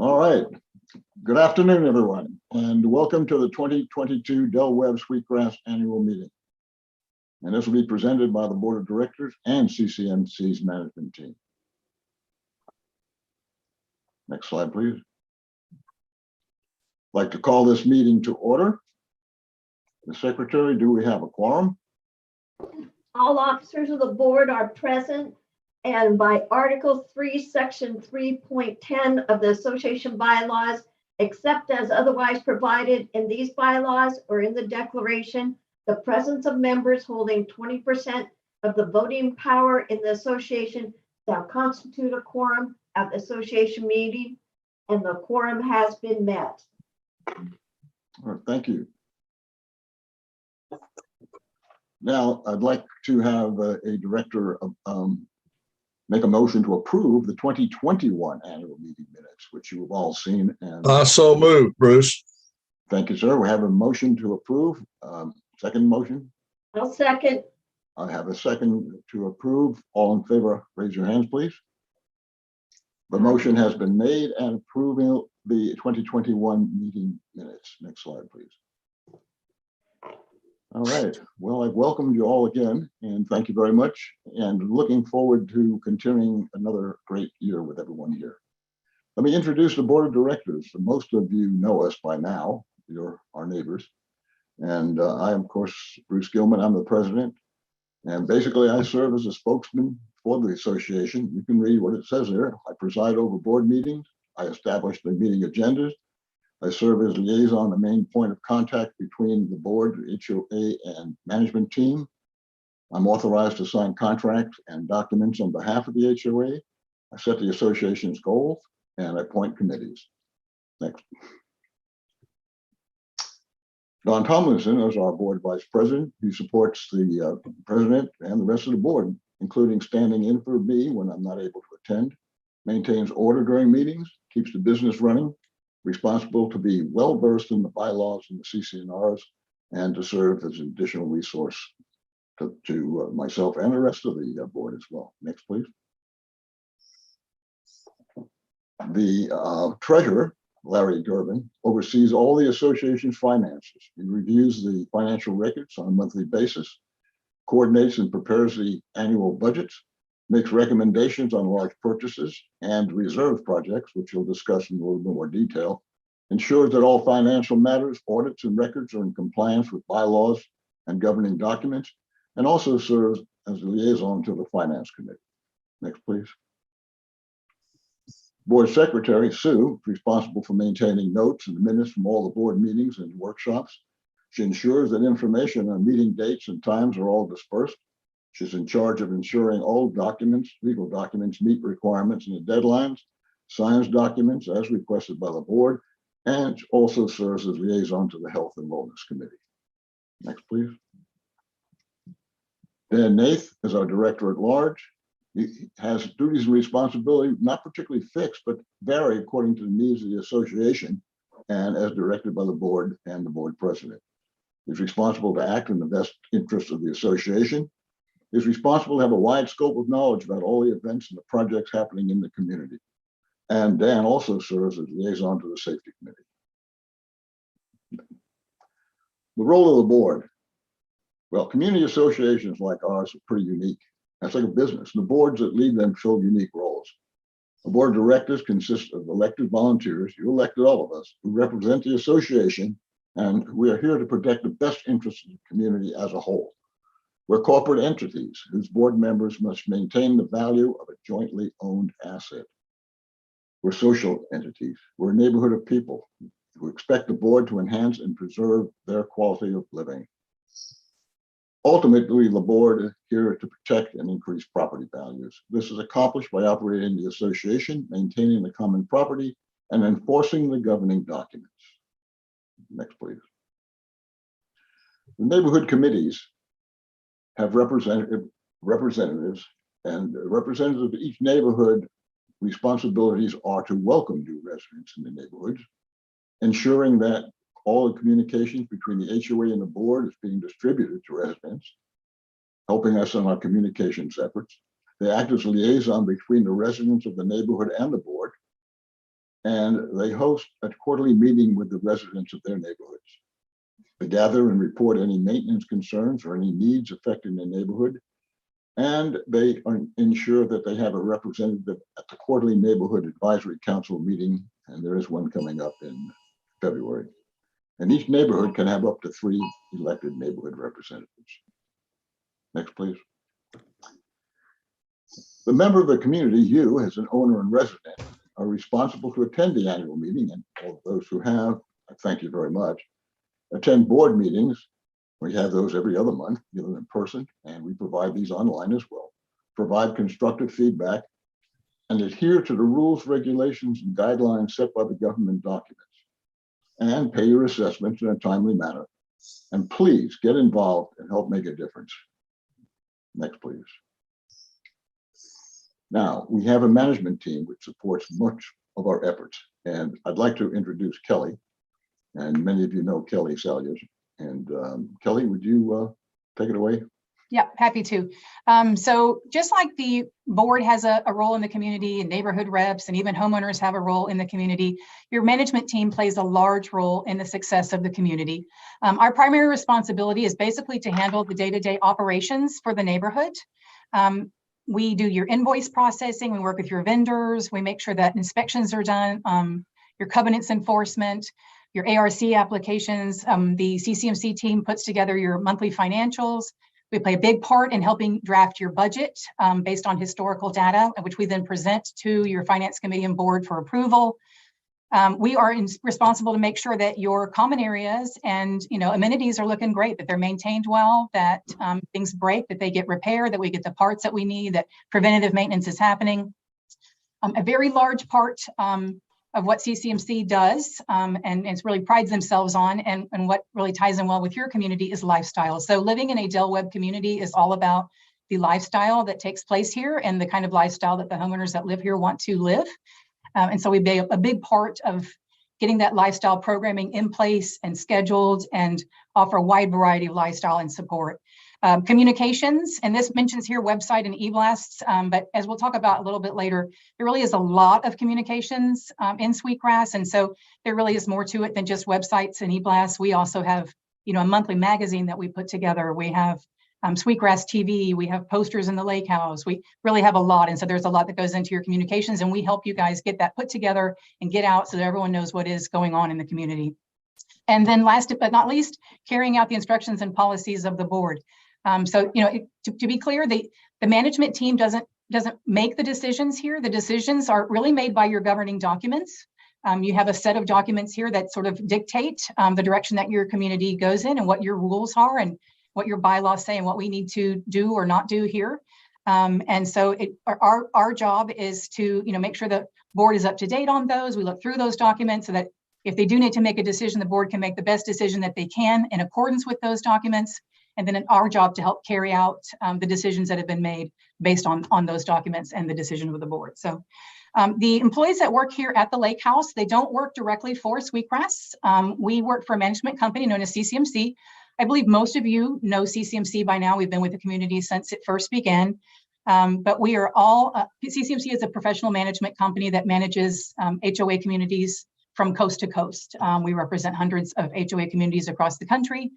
All right. Good afternoon, everyone, and welcome to the 2022 Del Webb Sweetgrass Annual Meeting. And this will be presented by the Board of Directors and CCNC's management team. Next slide, please. I'd like to call this meeting to order. The Secretary, do we have a quorum? All officers of the board are present, and by Article 3, Section 3.10 of the Association bylaws, except as otherwise provided in these bylaws or in the declaration, the presence of members holding 20% of the voting power in the association shall constitute a quorum at the association meeting, and the quorum has been met. All right, thank you. Now, I'd like to have a director make a motion to approve the 2021 annual meeting minutes, which you have all seen. And So moved, Bruce. thank you, sir. We have a motion to approve. Second motion. I'll second. I have a second to approve. All in favor, raise your hands, please. The motion has been made and approving the 2021 meeting minutes. Next slide, please. All right. Well, I've welcomed you all again, and thank you very much. And looking forward to continuing another great year with everyone here. Let me introduce the Board of Directors. Most of you know us by now. You're our neighbors. And I am, of course, Bruce Gilman. I'm the president. And basically, I serve as a spokesman for the association. You can read what it says there. I preside over board meetings. I establish the meeting agendas. I serve as liaison, the main point of contact between the board, the HOA, and management team. I'm authorized to sign contracts and documents on behalf of the HOA. I set the association's goals and I appoint committees. Next. Don Tomlinson is our board vice president. He supports the president and the rest of the board, including standing in for me when I'm not able to attend, maintains order during meetings, keeps the business running, responsible to be well-versed in the bylaws and the CC&Rs, and to serve as an additional resource to myself and the rest of the board as well. Next, please. The treasurer, Larry Durbin, oversees all the association's finances. He reviews the financial records on a monthly basis, coordinates and prepares the annual budgets, makes recommendations on large purchases and reserve projects, which we'll discuss in a little bit more detail, ensures that all financial matters, audits, and records are in compliance with bylaws and governing documents, and also serves as a liaison to the Finance Committee. Next, please. Board Secretary, Sue, is responsible for maintaining notes and minutes from all the board meetings and workshops. She ensures that information on meeting dates and times are all dispersed. She's in charge of ensuring all documents, legal documents, meet requirements and the deadlines, signs documents as requested by the board, and also serves as liaison to the Health and Wellness Committee. Next, please. Dan Nath is our director at large. He has duties and responsibilities not particularly fixed, but vary according to the needs of the association and as directed by the board and the board president. He's responsible to act in the best interest of the association. Is responsible to have a wide scope of knowledge about all the events and the projects happening in the community. And Dan also serves as liaison to the Safety Committee. The role of the board. Well, community associations like ours are pretty unique. That's like a business. The boards that lead them fill unique roles. The board of directors consists of elected volunteers, you elected all of us, who represent the association, and we are here to protect the best interests of the community as a whole. We're corporate entities whose board members must maintain the value of a jointly owned asset. We're social entities. We're a neighborhood of people who expect the board to enhance and preserve their quality of living. Ultimately, the board is here to protect and increase property values. This is accomplished by operating the association, maintaining the common property, and enforcing the governing documents. Next, please. The neighborhood committees have representatives, and representatives of each neighborhood responsibilities are to welcome new residents in the neighborhoods, ensuring that all the communications between the HOA and the board is being distributed to residents, helping us in our communications efforts. They act as a liaison between the residents of the neighborhood and the board, and they host a quarterly meeting with the residents of their neighborhoods. They gather and report any maintenance concerns or any needs affecting the neighborhood, and they ensure that they have a representative at the quarterly neighborhood advisory council meeting, and there is one coming up in February. And each neighborhood can have up to 3 elected neighborhood representatives. Next, please. The member of the community, you as an owner and resident, are responsible to attend the annual meeting, and all of those who have, I thank you very much. Attend board meetings. We have those every other month, either in person, and we provide these online as well. Provide constructive feedback and adhere to the rules, regulations, and guidelines set by the government documents. And pay your assessments in a timely manner. And please get involved and help make a difference. Next, please. Now, we have a management team which supports much of our efforts. And I'd like to introduce Kelly. And many of you know Kelly Salyers. And Kelly, would you take it away? Yeah, happy to. So just like the board has a role in the community and neighborhood reps and even homeowners have a role in the community, your management team plays a large role in the success of the community. Our primary responsibility is basically to handle the day-to-day operations for the neighborhood. We do your invoice processing, we work with your vendors, we make sure that inspections are done, your covenants enforcement, your ARC applications, the CCMC team puts together your monthly financials. We play a big part in helping draft your budget based on historical data, which we then present to your finance committee and board for approval. We are responsible to make sure that your common areas and amenities are looking great, that they're maintained well, that things break, that they get repaired, that we get the parts that we need, that preventative maintenance is happening. A very large part of what CCMC does and it's really prides themselves on and what really ties in well with your community is lifestyle. So living in a Del Webb community is all about the lifestyle that takes place here and the kind of lifestyle that the homeowners that live here want to live. And so we be a big part of getting that lifestyle programming in place and scheduled and offer a wide variety of lifestyle and support. Communications, and this mentions here website and e-blasts, but as we'll talk about a little bit later, there really is a lot of communications in Sweetgrass, and so there really is more to it than just websites and e-blasts. We also have, a monthly magazine that we put together. We have Sweetgrass TV, we have posters in the lake house. We really have a lot, and so there's a lot that goes into your communications, and we help you guys get that put together and get out so that everyone knows what is going on in the community. And then last but not least, carrying out the instructions and policies of the board. So, to be clear, the management team doesn't make the decisions here. The decisions are really made by your governing documents. You have a set of documents here that sort of dictate the direction that your community goes in and what your rules are and what your bylaws say and what we need to do or not do here. And so our job is to make sure the board is up to date on those. We look through those documents so that if they do need to make a decision, the board can make the best decision that they can in accordance with those documents. And then our job to help carry out the decisions that have been made based on those documents and the decision of the board. So the employees that work here at the Lake House, they don't work directly for Sweetgrass. We work for a management company known as CCMC. I believe most of you know CCMC by now. We've been with the community since it first began. But we are all, CCMC is a professional management company that manages HOA communities from coast to coast. We represent hundreds of HOA communities across the country.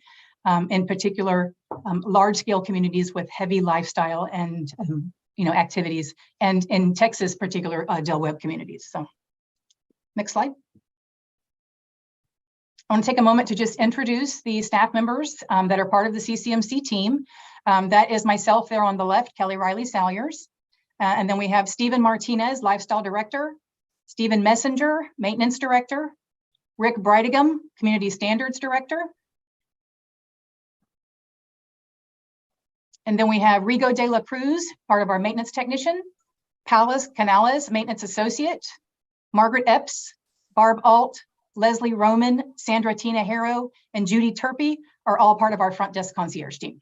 In particular, large-scale communities with heavy lifestyle and activities, and in Texas, particular Del Webb communities. So, next slide. I want to take a moment to just introduce the staff members that are part of the CCMC team. That is myself there on the left, Kelly Riley Salyers, and then we have Stephen Martinez, Lifestyle Director, Stephen Messenger, Maintenance Director, Rick Breitigam, Community Standards Director. And then we have Rigo de la Cruz, part of our maintenance technician, Palas Canales, maintenance associate, Margaret Epps, Barb Alt, Leslie Roman, Sandra Tina Harrow, and Judy Turpey are all part of our front desk concierge team.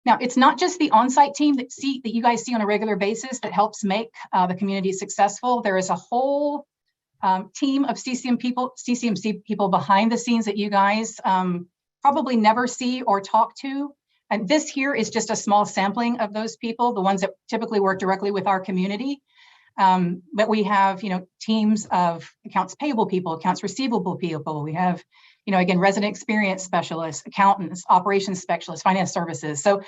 Now, it's not just the on-site team that you guys see on a regular basis that helps make the community successful. There is a whole team of CCMC people behind the scenes that you guys probably never see or talk to. And this here is just a small sampling of those people, the ones that typically work directly with our community. But we have, teams of accounts payable people, accounts receivable people. We have, again, resident experience specialists, accountants, operations specialists, finance services. So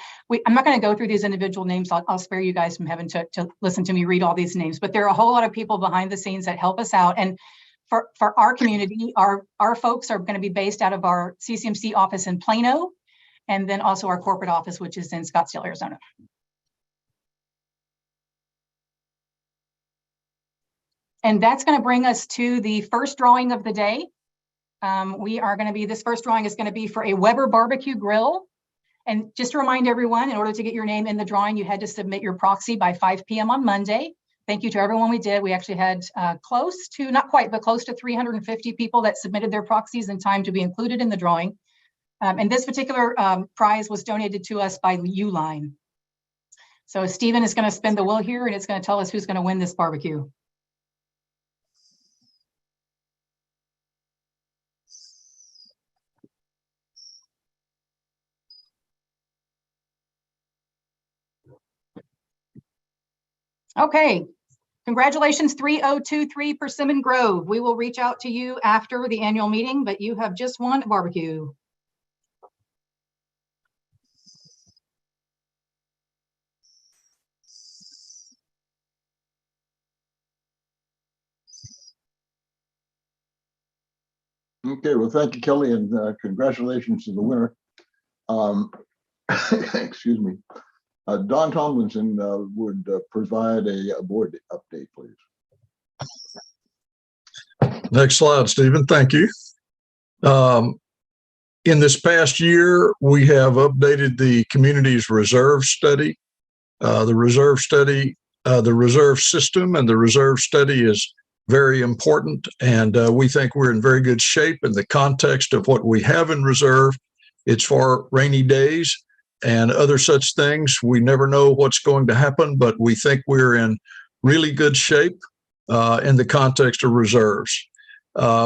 I'm not going to go through these individual names. I'll spare you guys from having to listen to me read all these names, but there are a whole lot of people behind the scenes that help us out. And for our community, our folks are going to be based out of our CCMC office in Plano, and then also our corporate office, which is in Scottsdale, Arizona. And that's going to bring us to the first drawing of the day. This first drawing is going to be for a Weber barbecue grill. And just to remind everyone, in order to get your name in the drawing, you had to submit your proxy by 5 p.m. on Monday. Thank you to everyone we did. We actually had close to, not quite, but close to 350 people that submitted their proxies in time to be included in the drawing. And this particular prize was donated to us by Uline. So Stephen is going to spin the wheel here, and it's going to tell us who's going to win this barbecue. Okay, congratulations, 3023 Persimmon Grove. We will reach out to you after the annual meeting, but you have just won a barbecue. Okay, well, thank you, Kelly, and congratulations to the winner. Excuse me. Don Tomlinson would provide a board update, please. Next slide, Stephen. Thank you. In this past year, we have updated the community's reserve study. The reserve study, the reserve system and the reserve study is very important, and we think we're in very good shape in the context of what we have in reserve. It's for rainy days and other such things. We never know what's going to happen, but we think we're in really good shape in the context of reserves.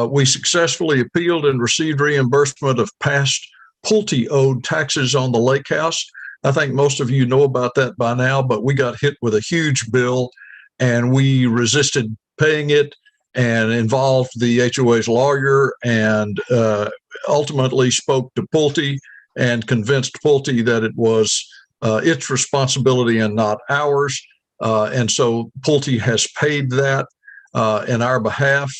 We successfully appealed and received reimbursement of past Pulte owed taxes on the lake house. I think most of you know about that by now, but we got hit with a huge bill and we resisted paying it and involved the HOA's lawyer and ultimately spoke to Pulte and convinced Pulte that it was its responsibility and not ours. And so Pulte has paid that in our behalf,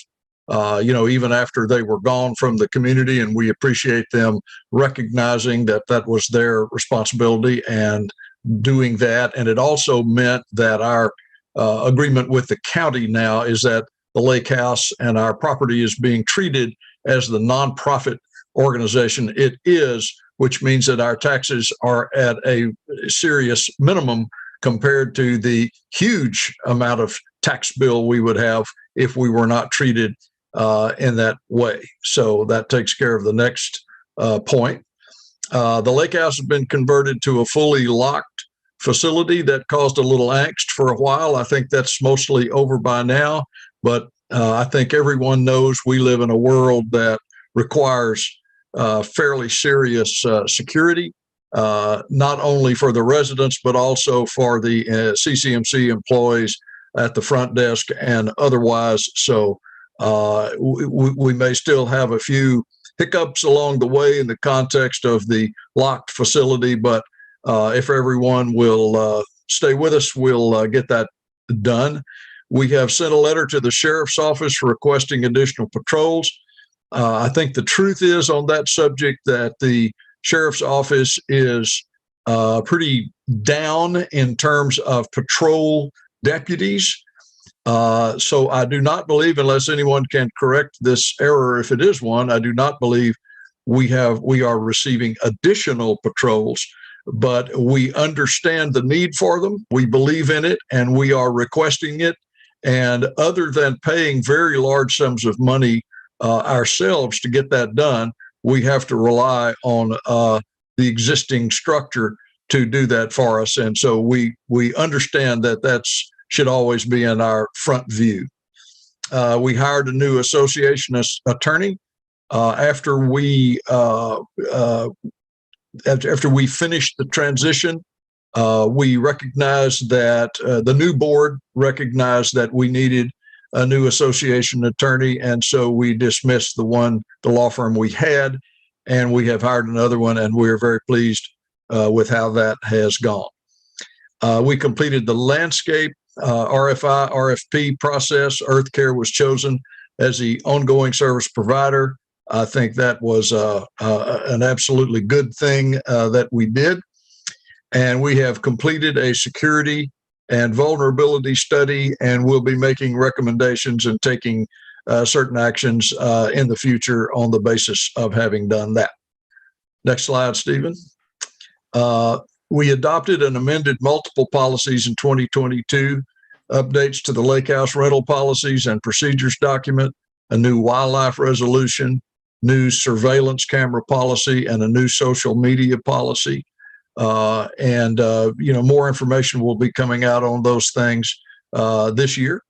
even after they were gone from the community, and we appreciate them recognizing that that was their responsibility and doing that. And it also meant that our agreement with the county now is that the lake house and our property is being treated as the nonprofit organization it is, which means that our taxes are at a serious minimum compared to the huge amount of tax bill we would have if we were not treated in that way. So that takes care of the next point. The lake house has been converted to a fully locked facility that caused a little angst for a while. I think that's mostly over by now, but I think everyone knows we live in a world that requires fairly serious security, not only for the residents, but also for the CCMC employees at the front desk and otherwise. So we may still have a few hiccups along the way in the context of the locked facility, but if everyone will stay with us, we'll get that done. We have sent a letter to the sheriff's office requesting additional patrols. I think the truth is on that subject that the sheriff's office is pretty down in terms of patrol deputies. So I do not believe, unless anyone can correct this error, if it is one, I do not believe we are receiving additional patrols, but we understand the need for them. We believe in it and we are requesting it. And other than paying very large sums of money ourselves to get that done, we have to rely on the existing structure to do that for us. And so we understand that that's should always be in our front view. We hired a new association attorney after we finished the transition We recognized that the new board recognized that we needed a new association attorney, and so we dismissed the law firm we had, and we have hired another one, and we're very pleased with how that has gone. We completed the landscape RFI, RFP process. Earth Care was chosen as the ongoing service provider. I think that was an absolutely good thing that we did. And we have completed a security and vulnerability study, and we'll be making recommendations and taking certain actions in the future on the basis of having done that. Next slide, Stephen. We adopted and amended multiple policies in 2022, updates to the lake house rental policies and procedures document, a new wildlife resolution, new surveillance camera policy, and a new social media policy. More information will be coming out on those things this year.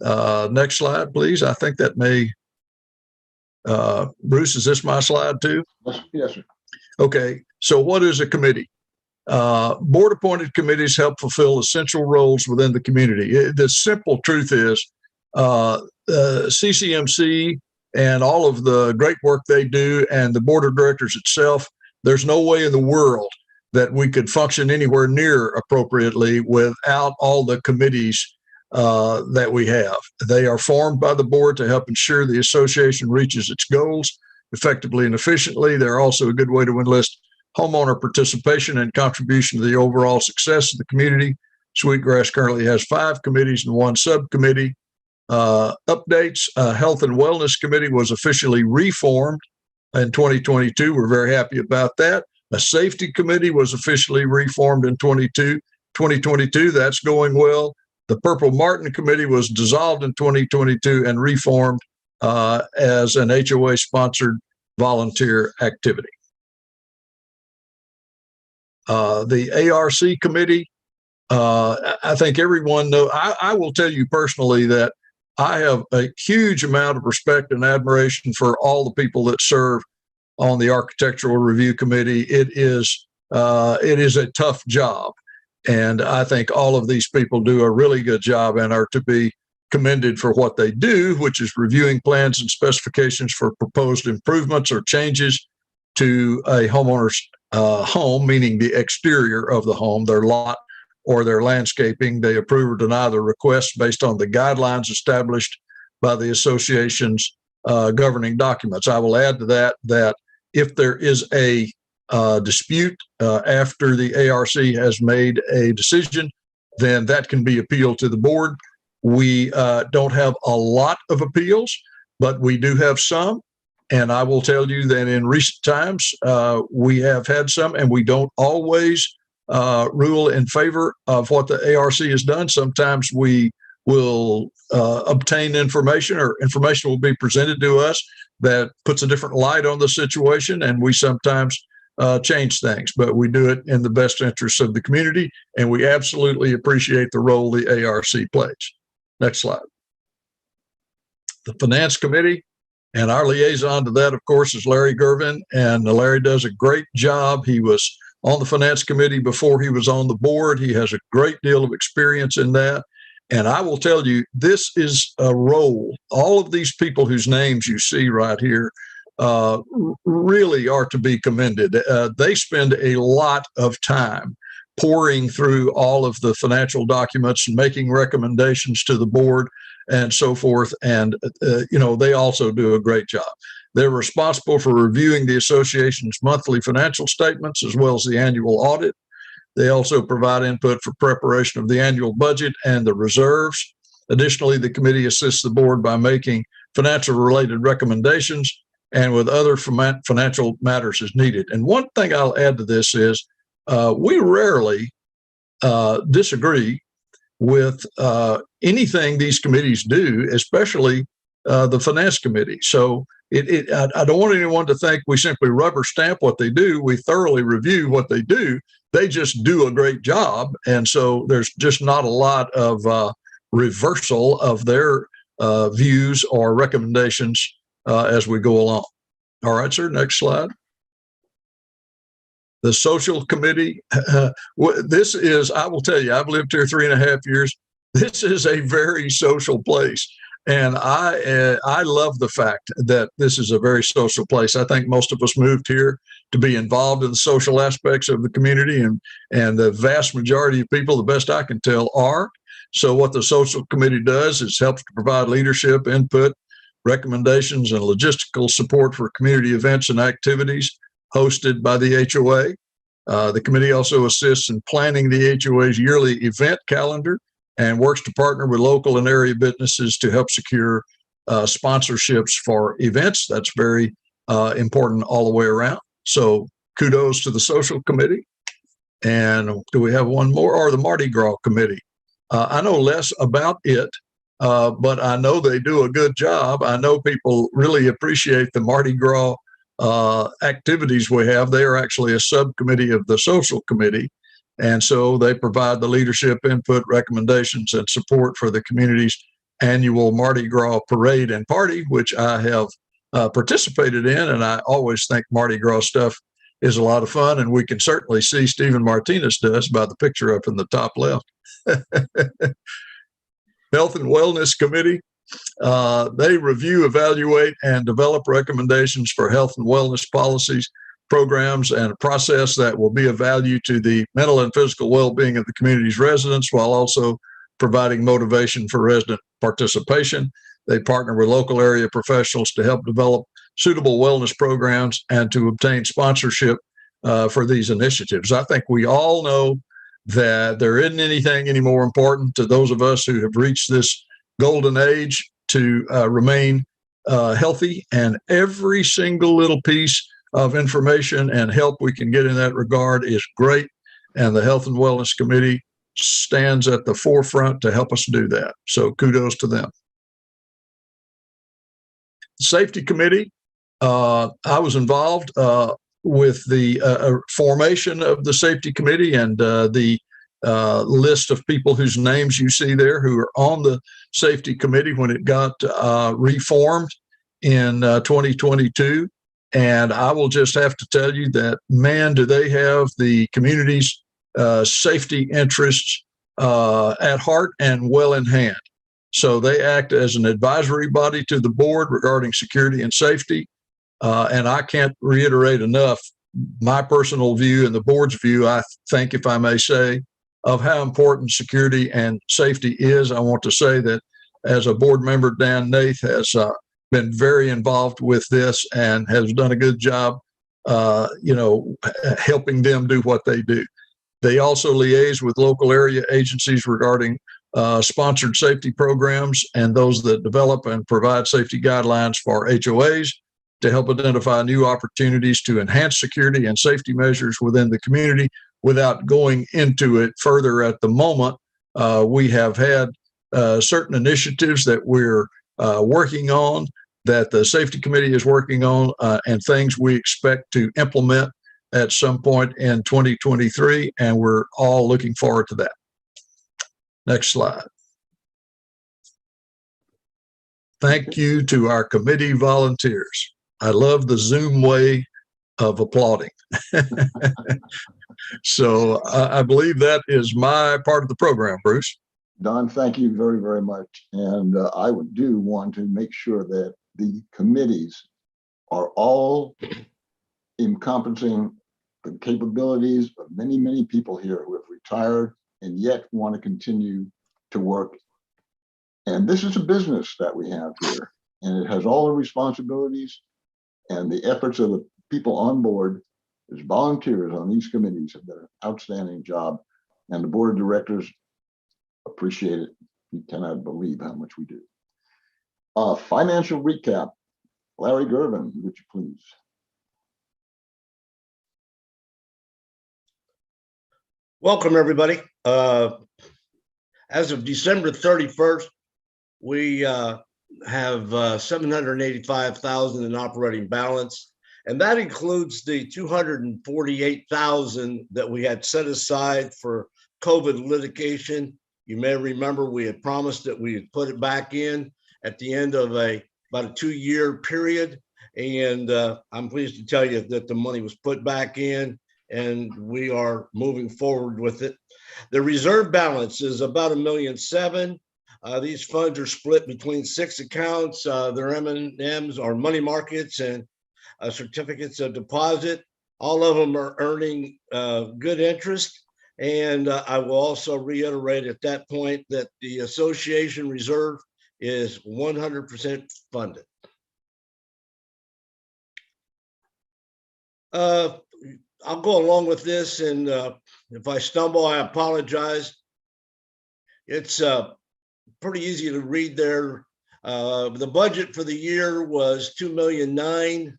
Next slide, please. I think that may, Bruce, is this my slide too? Yes, sir. Okay, so what is a committee? Board appointed committees help fulfill essential roles within the community. The simple truth is CCMC and all of the great work they do and the board of directors itself, there's no way in the world that we could function anywhere near appropriately without all the committees that we have. They are formed by the board to help ensure the association reaches its goals effectively and efficiently. They're also a good way to enlist homeowner participation and contribution to the overall success of the community. Sweetgrass currently has 5 committees and 1 subcommittee. Updates, Health and Wellness Committee was officially reformed in 2022. We're very happy about that. A Safety Committee was officially reformed in 2022. That's going well. The Purple Martin Committee was dissolved in 2022 and reformed as an HOA-sponsored volunteer activity. The ARC Committee, I think everyone knows. I will tell you personally that I have a huge amount of respect and admiration for all the people that serve on the Architectural Review Committee. It is a tough job, and I think all of these people do a really good job and are to be commended for what they do, which is reviewing plans and specifications for proposed improvements or changes to a homeowner's home, meaning the exterior of the home, their lot or their landscaping. They approve or deny the request based on the guidelines established by the association's governing documents. I will add to that if there is a dispute after the ARC has made a decision, then that can be appealed to the board. We don't have a lot of appeals, but we do have some. And I will tell you that in recent times, we have had some, and we don't always rule in favor of what the ARC has done. Sometimes we will obtain information, or information will be presented to us that puts a different light on the situation, and we sometimes change things, but we do it in the best interests of the community, and we absolutely appreciate the role the ARC plays. Next slide. The Finance Committee, and our liaison to that, of course, is Larry Gervin, and Larry does a great job. He was on the Finance Committee before he was on the board. He has a great deal of experience in that. And I will tell you, this is a role. All of these people whose names you see right here really are to be commended. They spend a lot of time poring through all of the financial documents and making recommendations to the board and so forth. And, they also do a great job. They're responsible for reviewing the association's monthly financial statements as well as the annual audit. They also provide input for preparation of the annual budget and the reserves. Additionally, the committee assists the board by making financial related recommendations and with other financial matters as needed. And one thing I'll add to this is we rarely disagree with anything these committees do, especially the Finance Committee. So I don't want anyone to think we simply rubber stamp what they do. We thoroughly review what they do. They just do a great job. And so there's just not a lot of reversal of their views or recommendations as we go along. All right, sir, next slide. The social committee, this is, I will tell you, I've lived here 3.5 years. This is a very social place. And I love the fact that this is a very social place. I think most of us moved here to be involved in the social aspects of the community, and the vast majority of people, the best I can tell, are. So what the social committee does is helps to provide leadership, input, recommendations, and logistical support for community events and activities hosted by the HOA. The committee also assists in planning the HOA's yearly event calendar and works to partner with local and area businesses to help secure sponsorships for events. That's very important all the way around. So kudos to the social committee. And do we have one more? Or the Mardi Gras committee? I know less about it, but I know they do a good job. I know people really appreciate the Mardi Gras activities we have. They are actually a subcommittee of the social committee. And so they provide the leadership, input, recommendations, and support for the community's annual Mardi Gras parade and party, which I have participated in. And I always think Mardi Gras stuff is a lot of fun. And we can certainly see Stephen Martinez does by the picture up in the top left. Health and Wellness Committee. They review, evaluate, and develop recommendations for health and wellness policies, programs, and a process that will be of value to the mental and physical well-being of the community's residents, while also providing motivation for resident participation. They partner with local area professionals to help develop suitable wellness programs and to obtain sponsorship for these initiatives. I think we all know that there isn't anything any more important to those of us who have reached this golden age to remain healthy, and every single little piece of information and help we can get in that regard is great. And the Health and Wellness Committee stands at the forefront to help us do that. So kudos to them. Safety Committee, I was involved with the formation of the Safety Committee, and the list of people whose names you see there who are on the Safety Committee when it got reformed in 2022. And I will just have to tell you that, man, do they have the community's safety interests at heart and well in hand. So they act as an advisory body to the board regarding security and safety. And I can't reiterate enough my personal view and the board's view, I think, if I may say, of how important security and safety is. I want to say that as a board member, Dan Nath has been very involved with this and has done a good job, helping them do what they do. They also liaise with local area agencies regarding sponsored safety programs and those that develop and provide safety guidelines for HOAs to help identify new opportunities to enhance security and safety measures within the community. Without going into it further at the moment, we have had certain initiatives that we're working on, that the Safety Committee is working on, and things we expect to implement at some point in 2023, and we're all looking forward to that. Next slide. Thank you to our committee volunteers. I love the Zoom way of applauding. So I believe that is my part of the program, Bruce. Don, thank you very, very much. And I do want to make sure that the committees are all encompassing the capabilities of many, many people here who have retired and yet want to continue to work. And this is a business that we have here, and it has all the responsibilities, and the efforts of the people on board as volunteers on these committees have done an outstanding job, and the board of directors appreciate it. You cannot believe how much we do. Financial recap. Larry Gervin, would you please? Welcome, everybody. As of December 31st, we have $785,000 in operating balance, and that includes the $248,000 that we had set aside for COVID litigation. You may remember we had promised that we would put it back in at the end of about a 2-year period, and I'm pleased to tell you that the money was put back in, and we are moving forward with it. The reserve balance is about $1.7 million. These funds are split between 6 accounts. Their M&Ms are money markets and certificates of deposit. All of them are earning good interest. And I will also reiterate at that point that the association reserve is 100% funded. I'll go along with this, and if I stumble, I apologize. It's pretty easy to read there. The budget for the year was $2.9 million.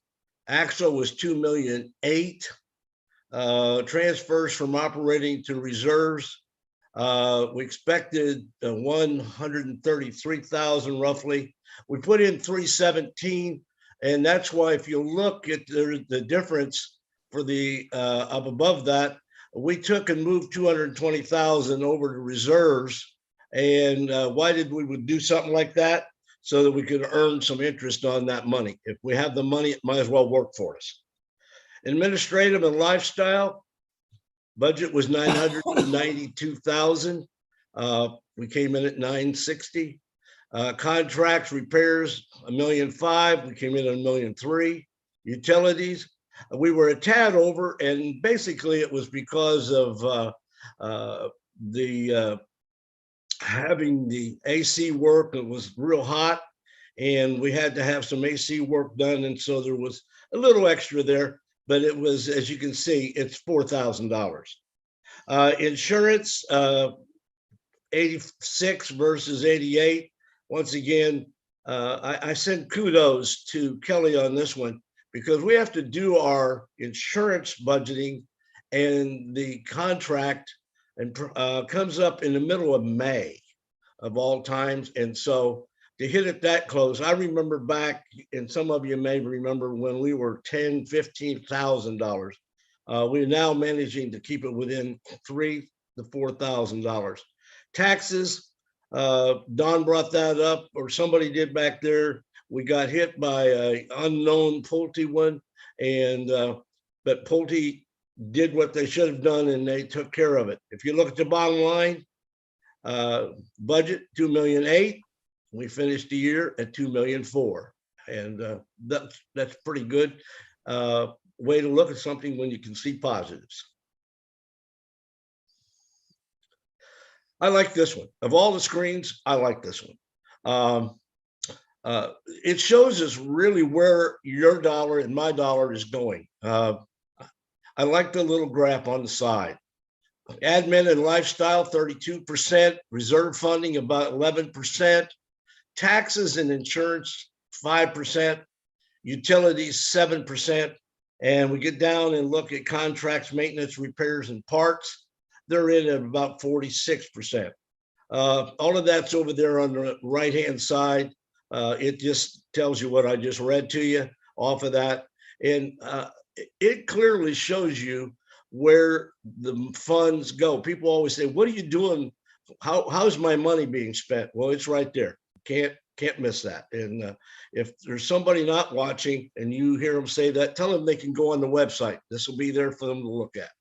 Actual was $2.8 million. Transfers from operating to reserves. We expected 133,000 roughly. We put in 317, and that's why if you look at the difference for the up above that, we took and moved 220,000 over to reserves. And why did we would do something like that? So that we could earn some interest on that money. If we have the money, it might as well work for us. Administrative and lifestyle budget was 992,000. We came in at 960. Contracts, repairs, $1.5 million. We came in at $1.3 million. Utilities, we were a tad over, and basically it was because of having the AC work. It was real hot, and we had to have some AC work done, and so there was a little extra there. But it was, as you can see, it's $4,000. Insurance, 86 versus 88. Once again, I send kudos to Kelly on this one, because we have to do our insurance budgeting, and the contract and comes up in the middle of May of all times. And so to hit it that close, I remember back, and some of you may remember when we were $10,000, $15,000. We're now managing to keep it within $3,000 to $4,000. Taxes, Don brought that up, or somebody did back there. We got hit by an unknown Pulte one, and but Pulte did what they should have done, and they took care of it. If you look at the bottom line, budget $2.8 million. We finished the year at $2.4 million, and that's pretty good way to look at something when you can see positives. I like this one. Of all the screens, I like this one. It shows us really where your dollar and my dollar is going. I like the little graph on the side. Admin and lifestyle, 32%. Reserve funding, about 11%. Taxes and insurance, 5%. Utilities, 7%. And we get down and look at contracts, maintenance, repairs, and parts. They're in at about 46%. All of that's over there on the right-hand side. It just tells you what I just read to you off of that. And it clearly shows you where the funds go. People always say, what are you doing? How's my money being spent? Well, it's right there. Can't miss that. And if there's somebody not watching and you hear them say that, tell them they can go on the website. This will be there for them to look at.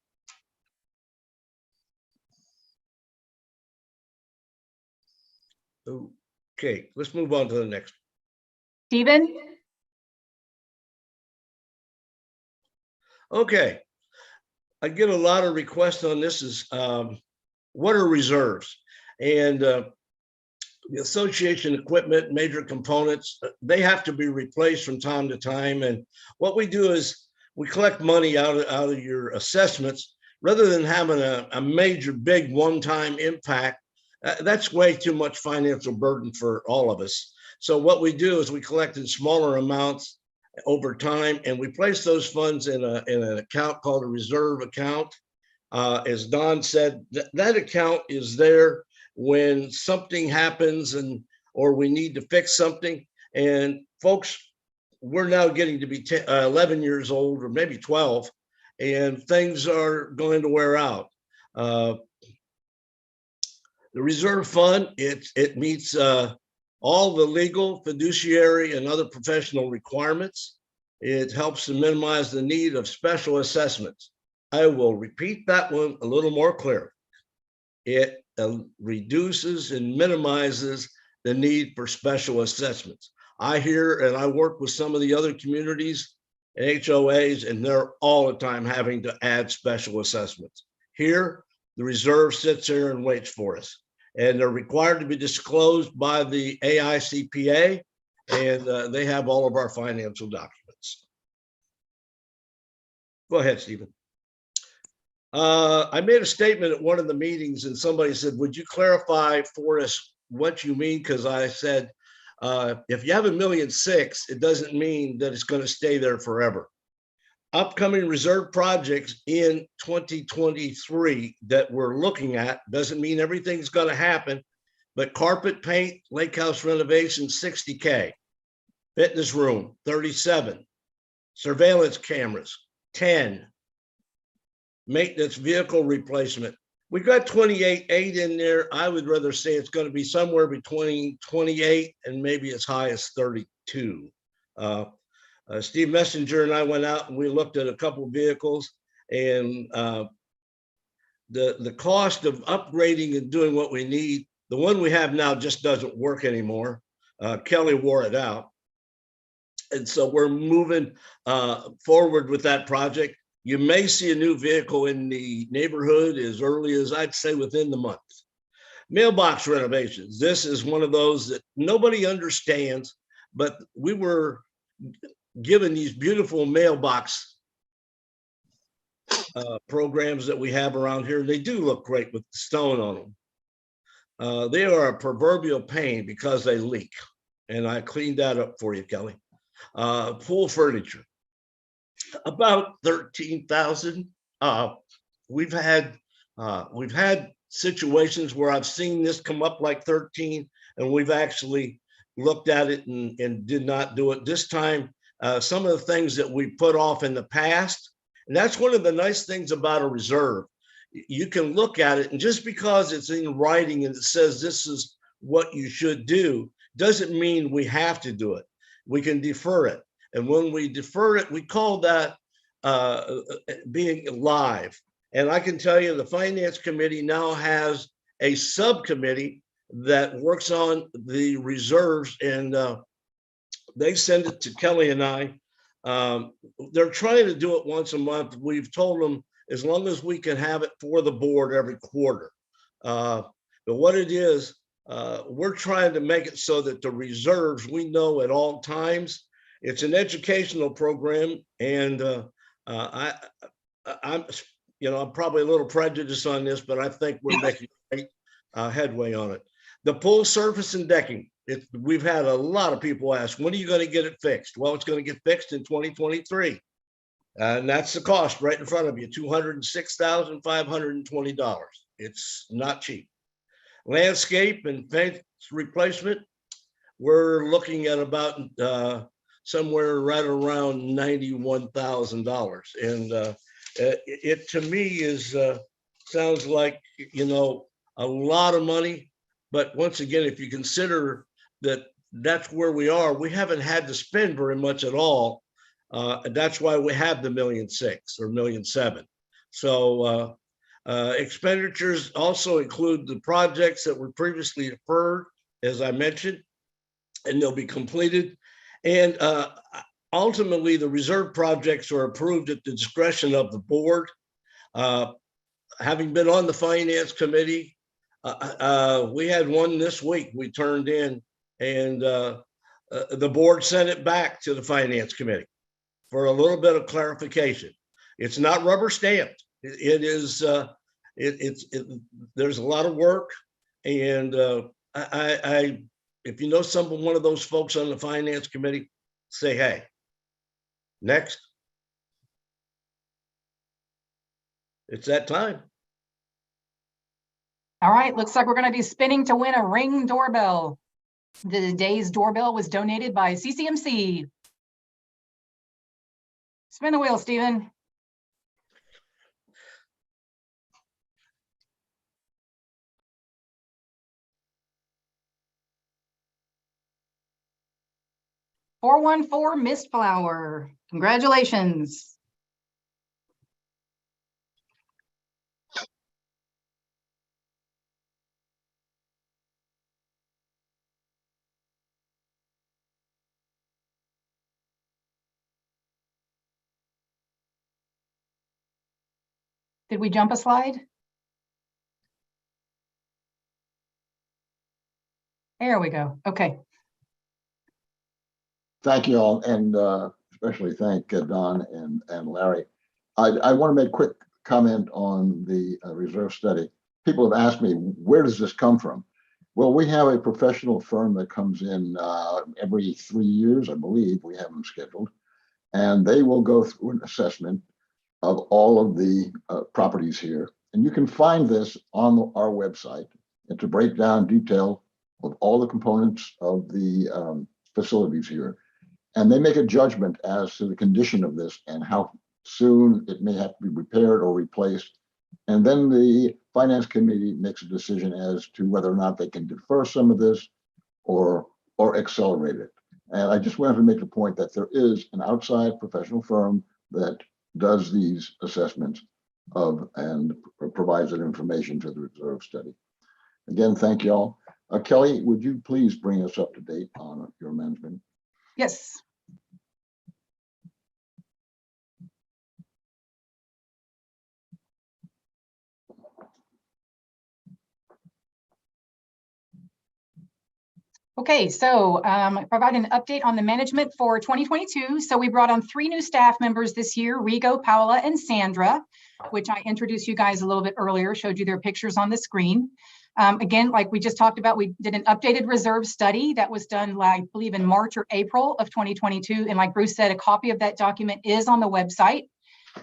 Okay, let's move on to the next. Stephen? Okay, I get a lot of requests on this is what are reserves? And the association equipment, major components, they have to be replaced from time to time. And what we do is we collect money out of your assessments rather than having a major big one-time impact. That's way too much financial burden for all of us. So what we do is we collect in smaller amounts over time, and we place those funds in an account called a reserve account. As Don said, that account is there when something happens or we need to fix something. And folks, we're now getting to be 11 years old, or maybe 12, and things are going to wear out. The reserve fund, it meets all the legal, fiduciary, and other professional requirements. It helps to minimize the need of special assessments. I will repeat that one a little more clearly. It reduces and minimizes the need for special assessments. I hear and I work with some of the other communities and HOAs, and they're all the time having to add special assessments. Here, the reserve sits there and waits for us, and they're required to be disclosed by the AICPA, and they have all of our financial documents. Go ahead, Stephen. I made a statement at one of the meetings and somebody said, would you clarify for us what you mean? Because I said, if you have $1.6 million, it doesn't mean that it's going to stay there forever. Upcoming reserve projects in 2023 that we're looking at doesn't mean everything's going to happen, but carpet paint, lake house renovation, $60K, fitness room, $37, surveillance cameras, $10, maintenance vehicle replacement. We got 28.8 in there. I would rather say it's going to be somewhere between 28 and maybe as high as 32. Steve Messenger and I went out and we looked at a couple of vehicles, and the cost of upgrading and doing what we need, the one we have now just doesn't work anymore. Kelly wore it out. And so we're moving forward with that project. You may see a new vehicle in the neighborhood as early as, I'd say, within the month. Mailbox renovations. This is one of those that nobody understands, but we were given these beautiful mailbox programs that we have around here. They do look great with the stone on them. They are a proverbial pain because they leak. And I cleaned that up for you, Kelly. Pool furniture. About 13,000. We've had situations where I've seen this come up like 13, and we've actually looked at it and did not do it this time. Some of the things that we put off in the past, and that's one of the nice things about a reserve. You can look at it, and just because it's in writing and it says this is what you should do, doesn't mean we have to do it. We can defer it. And when we defer it, we call that being live. And I can tell you the Finance Committee now has a subcommittee that works on the reserves, and they send it to Kelly and I. They're trying to do it once a month. We've told them as long as we can have it for the board every quarter. But what it is, we're trying to make it so that the reserves we know at all times. It's an educational program, and I'm probably a little prejudiced on this, but I think we're making great headway on it. The pool surface and decking. We've had a lot of people ask, when are you going to get it fixed? Well, it's going to get fixed in 2023, and that's the cost right in front of you: $206,520. It's not cheap. Landscape and fence replacement. We're looking at about somewhere right around $91,000, and it to me is sounds like a lot of money. But once again, if you consider that that's where we are, we haven't had to spend very much at all. And that's why we have the $1.6 million or $1.7 million. So expenditures also include the projects that were previously deferred, as I mentioned, and they'll be completed. And ultimately, the reserve projects are approved at the discretion of the board. Having been on the Finance Committee, we had one this week we turned in, and the board sent it back to the Finance Committee for a little bit of clarification. It's not rubber stamped. It is. There's a lot of work, and if you know one of those folks on the Finance Committee, say, hey, next. It's that time. All right, looks like we're going to be spinning to win a Ring doorbell. The day's doorbell was donated by CCMC. Spin the wheel, Stephen. $414 Mist Flower. Congratulations. Did we jump a slide? There we go. Okay. Thank you all, and especially thank Don and Larry. I want to make a quick comment on the reserve study. People have asked me, where does this come from? Well, we have a professional firm that comes in every 3 years, I believe. We have them scheduled, and they will go through an assessment of all of the properties here. And you can find this on our website. It's a breakdown detail of all the components of the facilities here. And they make a judgment as to the condition of this and how soon it may have to be repaired or replaced. And then the finance committee makes a decision as to whether or not they can defer some of this or accelerate it. And I just wanted to make the point that there is an outside professional firm that does these assessments of and provides that information to the reserve study. Again, thank you all. Kelly, would you please bring us up to date on your management? Yes. Okay, so provide an update on the management for 2022. So we brought on 3 new staff members this year, Rigo, Paola, and Sandra, which I introduced you guys a little bit earlier, showed you their pictures on the screen. Again, like we just talked about, we did an updated reserve study that was done, I believe, in March or April of 2022. And like Bruce said, a copy of that document is on the website.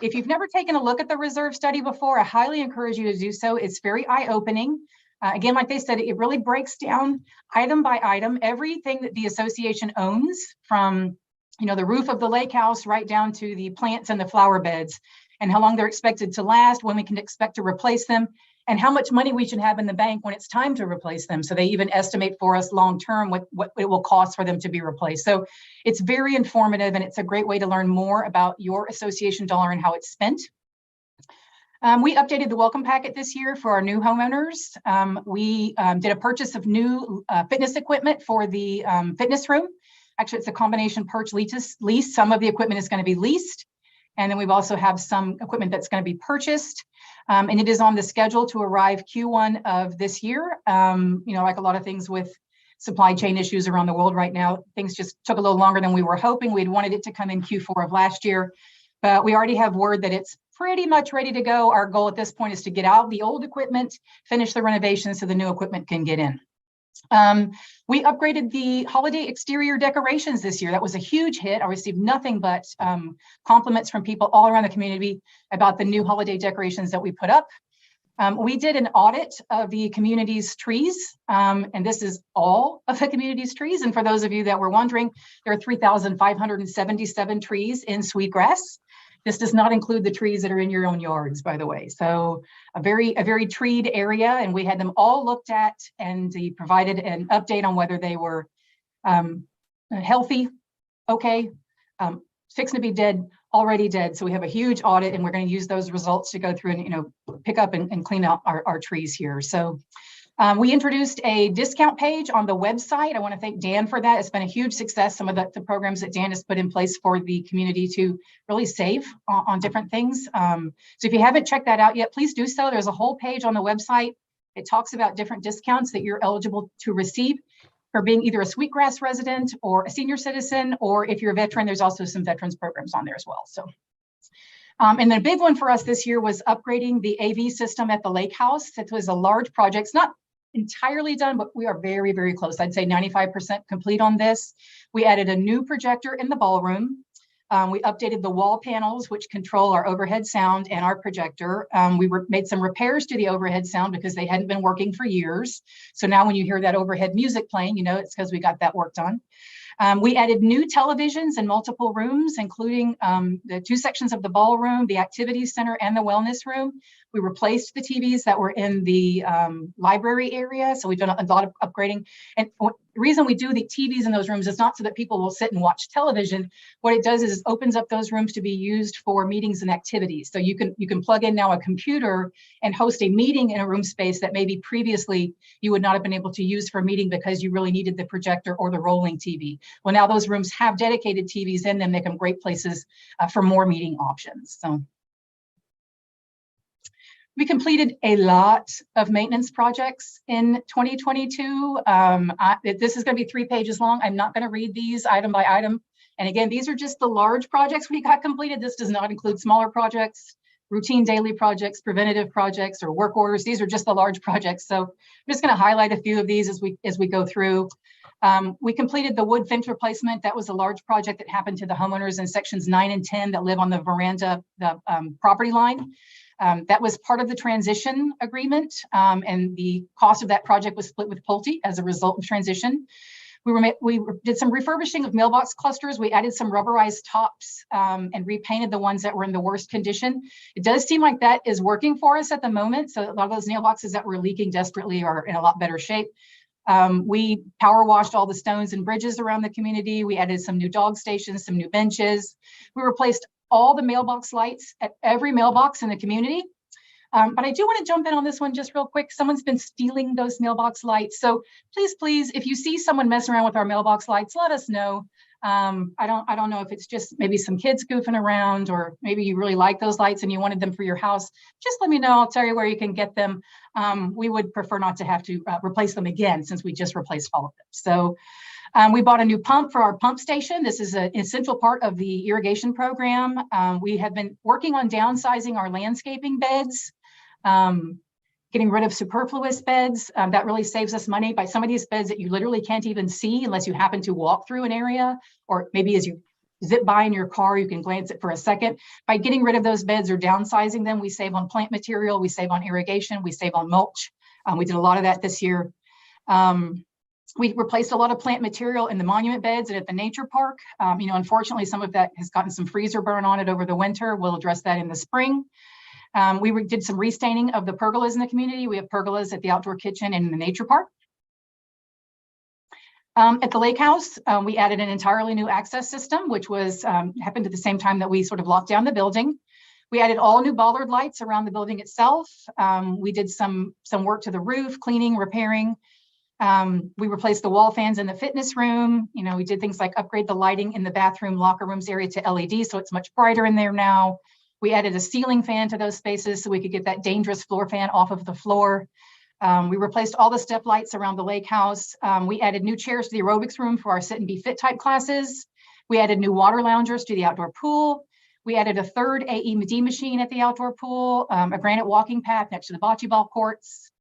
If you've never taken a look at the reserve study before, I highly encourage you to do so. It's very eye-opening. Again, like they said, it really breaks down item by item, everything that the association owns, from the roof of the lake house right down to the plants and the flower beds, and how long they're expected to last, when we can expect to replace them, and how much money we should have in the bank when it's time to replace them. So they even estimate for us long-term what it will cost for them to be replaced. So it's very informative, and it's a great way to learn more about your association dollar and how it's spent. We updated the welcome packet this year for our new homeowners. We did a purchase of new fitness equipment for the fitness room. Actually, it's a combination purchase lease. Some of the equipment is going to be leased. And then we've also have some equipment that's going to be purchased. And it is on the schedule to arrive Q1 of this year. Like a lot of things with supply chain issues around the world right now, things just took a little longer than we were hoping. We'd wanted it to come in Q4 of last year, but we already have word that it's pretty much ready to go. Our goal at this point is to get out the old equipment, finish the renovations so the new equipment can get in. We upgraded the holiday exterior decorations this year. That was a huge hit. I received nothing but compliments from people all around the community about the new holiday decorations that we put up. We did an audit of the community's trees, and this is all of the community's trees. And for those of you that were wondering, there are 3,577 trees in Sweetgrass. This does not include the trees that are in your own yards, by the way. So a very treed area, and we had them all looked at, and he provided an update on whether they were healthy, okay, fixing to be dead, already dead. So we have a huge audit, and we're going to use those results to go through and pick up and clean out our trees here. So we introduced a discount page on the website. I want to thank Dan for that. It's been a huge success. Some of the programs that Dan has put in place for the community to really save on different things. So if you haven't checked that out yet, please do so. There's a whole page on the website. It talks about different discounts that you're eligible to receive for being either a Sweetgrass resident or a senior citizen, or if you're a veteran, there's also some veterans programs on there as well. So. And the big one for us this year was upgrading the AV system at the lake house. It was a large project. It's not entirely done, but we are very close. I'd say 95% complete on this. We added a new projector in the ballroom. We updated the wall panels, which control our overhead sound and our projector. We made some repairs to the overhead sound because they hadn't been working for years. So now when you hear that overhead music playing, it's because we got that worked on. We added new televisions in multiple rooms, including the 2 sections of the ballroom, the activities center, and the wellness room. We replaced the TVs that were in the library area. So we've done a lot of upgrading. And the reason we do the TVs in those rooms is not so that people will sit and watch television. What it does is it opens up those rooms to be used for meetings and activities. So you can plug in now a computer and host a meeting in a room space that maybe previously you would not have been able to use for a meeting because you really needed the projector or the rolling TV. Well, now those rooms have dedicated TVs in them, make them great places for more meeting options. So. We completed a lot of maintenance projects in 2022. This is going to be 3 pages long. I'm not going to read these item by item. And again, these are just the large projects we got completed. This does not include smaller projects, routine daily projects, preventative projects, or work orders. These are just the large projects. So I'm just going to highlight a few of these as we go through. We completed the wood fence replacement. That was a large project that happened to the homeowners in sections 9 and 10 that live on the veranda, the property line. That was part of the transition agreement, and the cost of that project was split with Pulte as a result of transition. We did some refurbishing of mailbox clusters. We added some rubberized tops and repainted the ones that were in the worst condition. It does seem like that is working for us at the moment. So a lot of those mailboxes that were leaking desperately are in a lot better shape. We power washed all the stones and bridges around the community. We added some new dog stations, some new benches. We replaced all the mailbox lights at every mailbox in the community. But I do want to jump in on this one just real quick. Someone's been stealing those mailbox lights. So please, if you see someone messing around with our mailbox lights, let us know. I don't know if it's just maybe some kids goofing around, or maybe you really like those lights and you wanted them for your house. Just let me know. I'll tell you where you can get them. We would prefer not to have to replace them again, since we just replaced all of them. So we bought a new pump for our pump station. This is an essential part of the irrigation program. We have been working on downsizing our landscaping beds, getting rid of superfluous beds. That really saves us money. By some of these beds that you literally can't even see unless you happen to walk through an area, or maybe as you zip by in your car, you can glance it for a second. By getting rid of those beds or downsizing them, we save on plant material, we save on irrigation, we save on mulch. We did a lot of that this year. We replaced a lot of plant material in the monument beds and at the nature park. Unfortunately, some of that has gotten some freezer burn on it over the winter. We'll address that in the spring. We did some restaining of the pergolas in the community. We have pergolas at the outdoor kitchen and in the nature park. At the lake house, we added an entirely new access system, which was happened at the same time that we sort of locked down the building. We added all new bollard lights around the building itself. We did some work to the roof, cleaning, repairing. We replaced the wall fans in the fitness room. We did things like upgrade the lighting in the bathroom, locker rooms area to LED, so it's much brighter in there now. We added a ceiling fan to those spaces so we could get that dangerous floor fan off of the floor. We replaced all the step lights around the lake house. We added new chairs to the aerobics room for our sit and be fit type classes. We added new water loungers to the outdoor pool. We added a third AED machine at the outdoor pool, a granite walking path next to the bocce ball courts.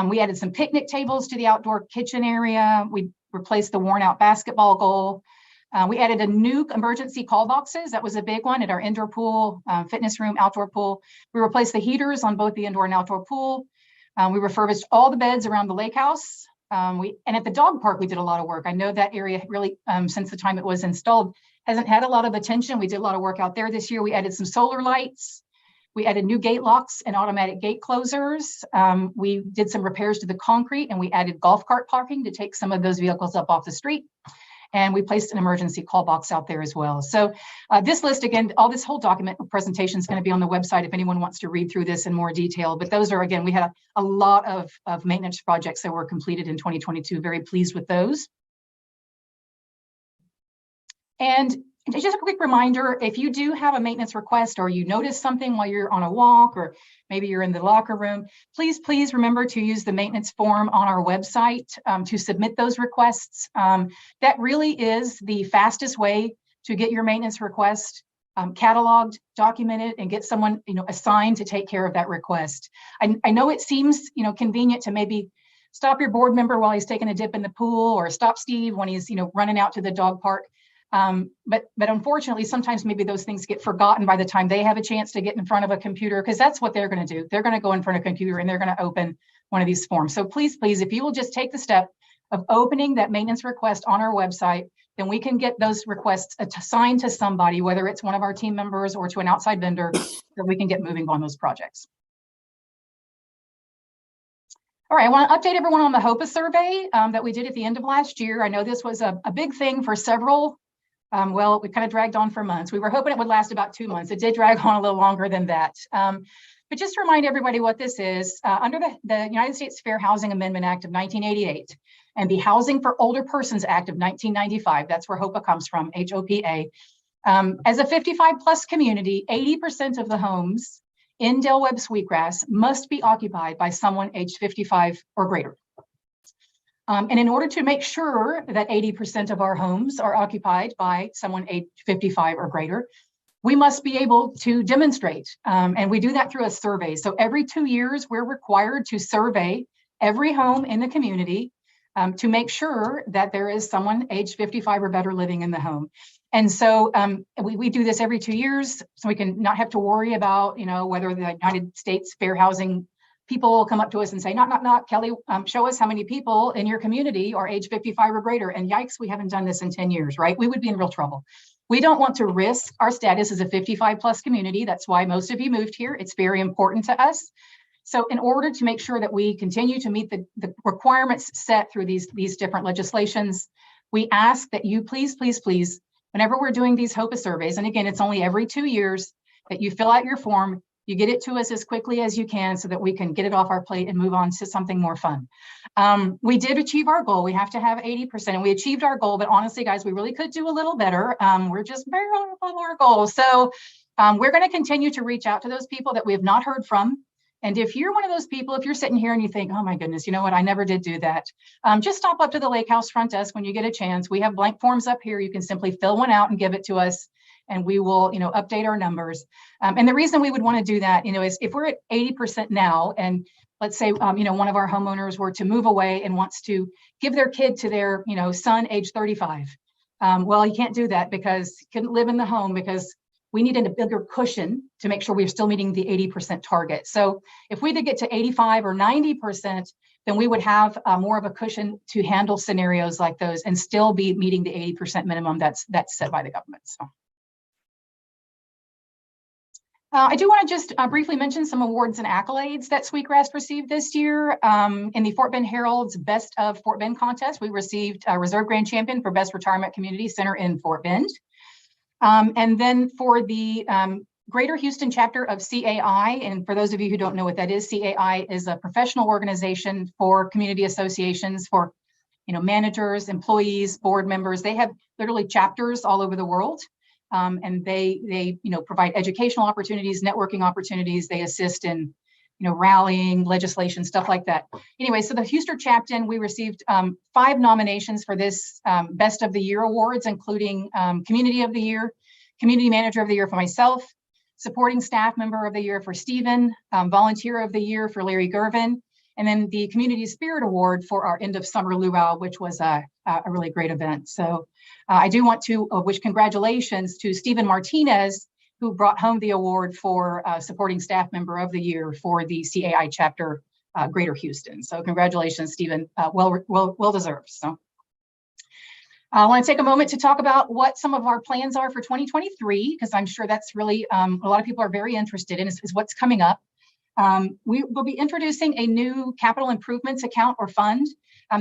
We added some picnic tables to the outdoor kitchen area. We replaced the worn out basketball goal. We added a new emergency call boxes. That was a big one at our indoor pool, fitness room, outdoor pool. We replaced the heaters on both the indoor and outdoor pool. We refurbished all the beds around the lake house. And at the dog park, we did a lot of work. I know that area really, since the time it was installed, hasn't had a lot of attention. We did a lot of work out there this year. We added some solar lights. We added new gate locks and automatic gate closers. We did some repairs to the concrete, and we added golf cart parking to take some of those vehicles up off the street. And we placed an emergency call box out there as well. So this list, again, all this whole document presentation is going to be on the website if anyone wants to read through this in more detail. But those are, again, we had a lot of maintenance projects that were completed in 2022. Very pleased with those. And just a quick reminder, if you do have a maintenance request or you notice something while you're on a walk, or maybe you're in the locker room, please remember to use the maintenance form on our website to submit those requests. That really is the fastest way to get your maintenance request cataloged, documented, and get someone assigned to take care of that request. I know it seems convenient to maybe stop your board member while he's taking a dip in the pool, or stop Steve when he's running out to the dog park. But unfortunately, sometimes maybe those things get forgotten by the time they have a chance to get in front of a computer, because that's what they're going to do. They're going to go in front of a computer and they're going to open one of these forms. So please, if you will just take the step of opening that maintenance request on our website, then we can get those requests assigned to somebody, whether it's one of our team members or to an outside vendor, that we can get moving on those projects. All right, I want to update everyone on the HOPA survey that we did at the end of last year. I know this was a big thing for several. Well, we kind of dragged on for months. We were hoping it would last about 2 months. It did drag on a little longer than that. But just to remind everybody what this is, under the United States Fair Housing Amendment Act of 1988 and the Housing for Older Persons Act of 1995, that's where HOPA comes from, HOPA. As a 55 plus community, 80% of the homes in Del Webb Sweetgrass must be occupied by someone aged 55 or greater. And in order to make sure that 80% of our homes are occupied by someone aged 55 or greater, we must be able to demonstrate. And we do that through a survey. So every 2 years, we're required to survey every home in the community to make sure that there is someone aged 55 or better living in the home. And so we do this every 2 years, so we can not have to worry about, whether the United States Fair Housing people will come up to us and say, knock, Kelly, show us how many people in your community are age 55 or greater. And yikes, we haven't done this in 10 years, right? We would be in real trouble. We don't want to risk our status as a 55 plus community. That's why most of you moved here. It's very important to us. So in order to make sure that we continue to meet the requirements set through these different legislations, we ask that you please, whenever we're doing these HOPA surveys, and again, it's only every 2 years, that you fill out your form, you get it to us as quickly as you can so that we can get it off our plate and move on to something more fun. We did achieve our goal. We have to have 80%, and we achieved our goal, but honestly, guys, we really could do a little better. We're just barely above our goal. So we're going to continue to reach out to those people that we have not heard from. And if you're one of those people, if you're sitting here and you think, oh my goodness, you know what, I never did do that, just stop up to the Lake House front desk when you get a chance. We have blank forms up here. You can simply fill one out and give it to us, and we will, update our numbers. And the reason we would want to do that, is if we're at 80% now, and let's say, one of our homeowners were to move away and wants to give their kid to their, son age 35. Well, you can't do that because he couldn't live in the home because we needed a bigger cushion to make sure we're still meeting the 80% target. So if we did get to 85 or 90%, then we would have more of a cushion to handle scenarios like those and still be meeting the 80% minimum that's set by the government. So. I do want to just briefly mention some awards and accolades that Sweetgrass received this year. In the Fort Bend Herald's Best of Fort Bend contest, we received a Reserve Grand Champion for Best Retirement Community Center in Fort Bend. And then for the Greater Houston chapter of CAI, and for those of you who don't know what that is, CAI is a professional organization for community associations for, managers, employees, board members. They have literally chapters all over the world. And they provide educational opportunities, networking opportunities. They assist in, rallying, legislation, stuff like that. Anyway, so the Houston chapter, we received 5 nominations for this Best of the Year awards, including Community of the Year, Community Manager of the Year for myself, Supporting Staff Member of the Year for Stephen, Volunteer of the Year for Larry Gervin, and then the Community Spirit Award for our end of summer luau, which was a really great event. So I do want to wish congratulations to Stephen Martinez, who brought home the award for Supporting Staff Member of the Year for the CAI chapter Greater Houston. So congratulations, Stephen, well deserved. So I want to take a moment to talk about what some of our plans are for 2023, because I'm sure that's really a lot of people are very interested in is what's coming up. We will be introducing a new capital improvements account or fund.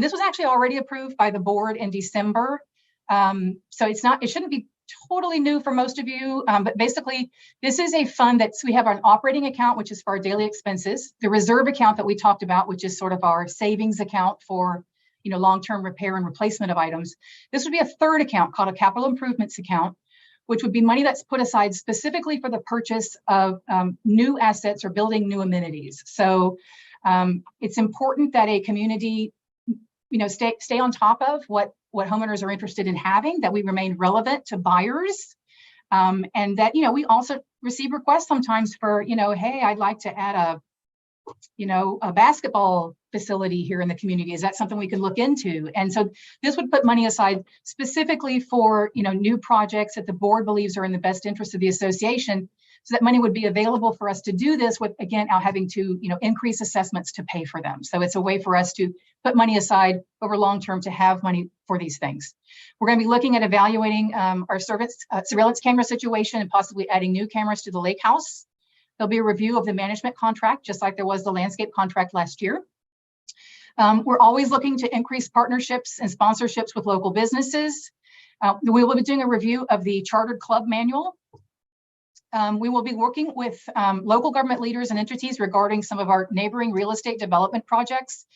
This was actually already approved by the board in December. So it shouldn't be totally new for most of you, but basically this is a fund we have an operating account, which is for our daily expenses, the reserve account that we talked about, which is sort of our savings account for, long-term repair and replacement of items. This would be a third account called a capital improvements account, which would be money that's put aside specifically for the purchase of new assets or building new amenities. So it's important that a community, stay on top of what homeowners are interested in having, that we remain relevant to buyers, and that, we also receive requests sometimes for, hey, I'd like to add a basketball facility here in the community. Is that something we could look into? And so this would put money aside specifically for, new projects that the board believes are in the best interest of the association. So that money would be available for us to do this with, again, now having to, increase assessments to pay for them. So it's a way for us to put money aside over long-term to have money for these things. We're going to be looking at evaluating our surveillance camera situation and possibly adding new cameras to the lake house. There'll be a review of the management contract, just like there was the landscape contract last year. We're always looking to increase partnerships and sponsorships with local businesses. We will be doing a review of the chartered club manual. We will be working with local government leaders and entities regarding some of our neighboring real estate development projects.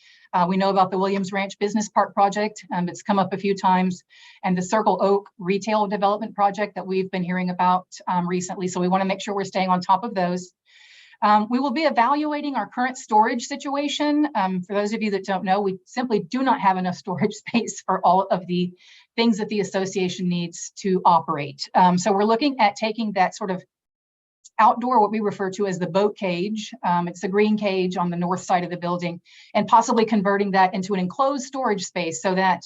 We know about the Williams Ranch Business Park project. It's come up a few times, and the Circle Oak retail development project that we've been hearing about recently. So we want to make sure we're staying on top of those. We will be evaluating our current storage situation. For those of you that don't know, we simply do not have enough storage space for all of the things that the association needs to operate. So we're looking at taking that sort of outdoor, what we refer to as the boat cage. It's a green cage on the north side of the building, and possibly converting that into an enclosed storage space so that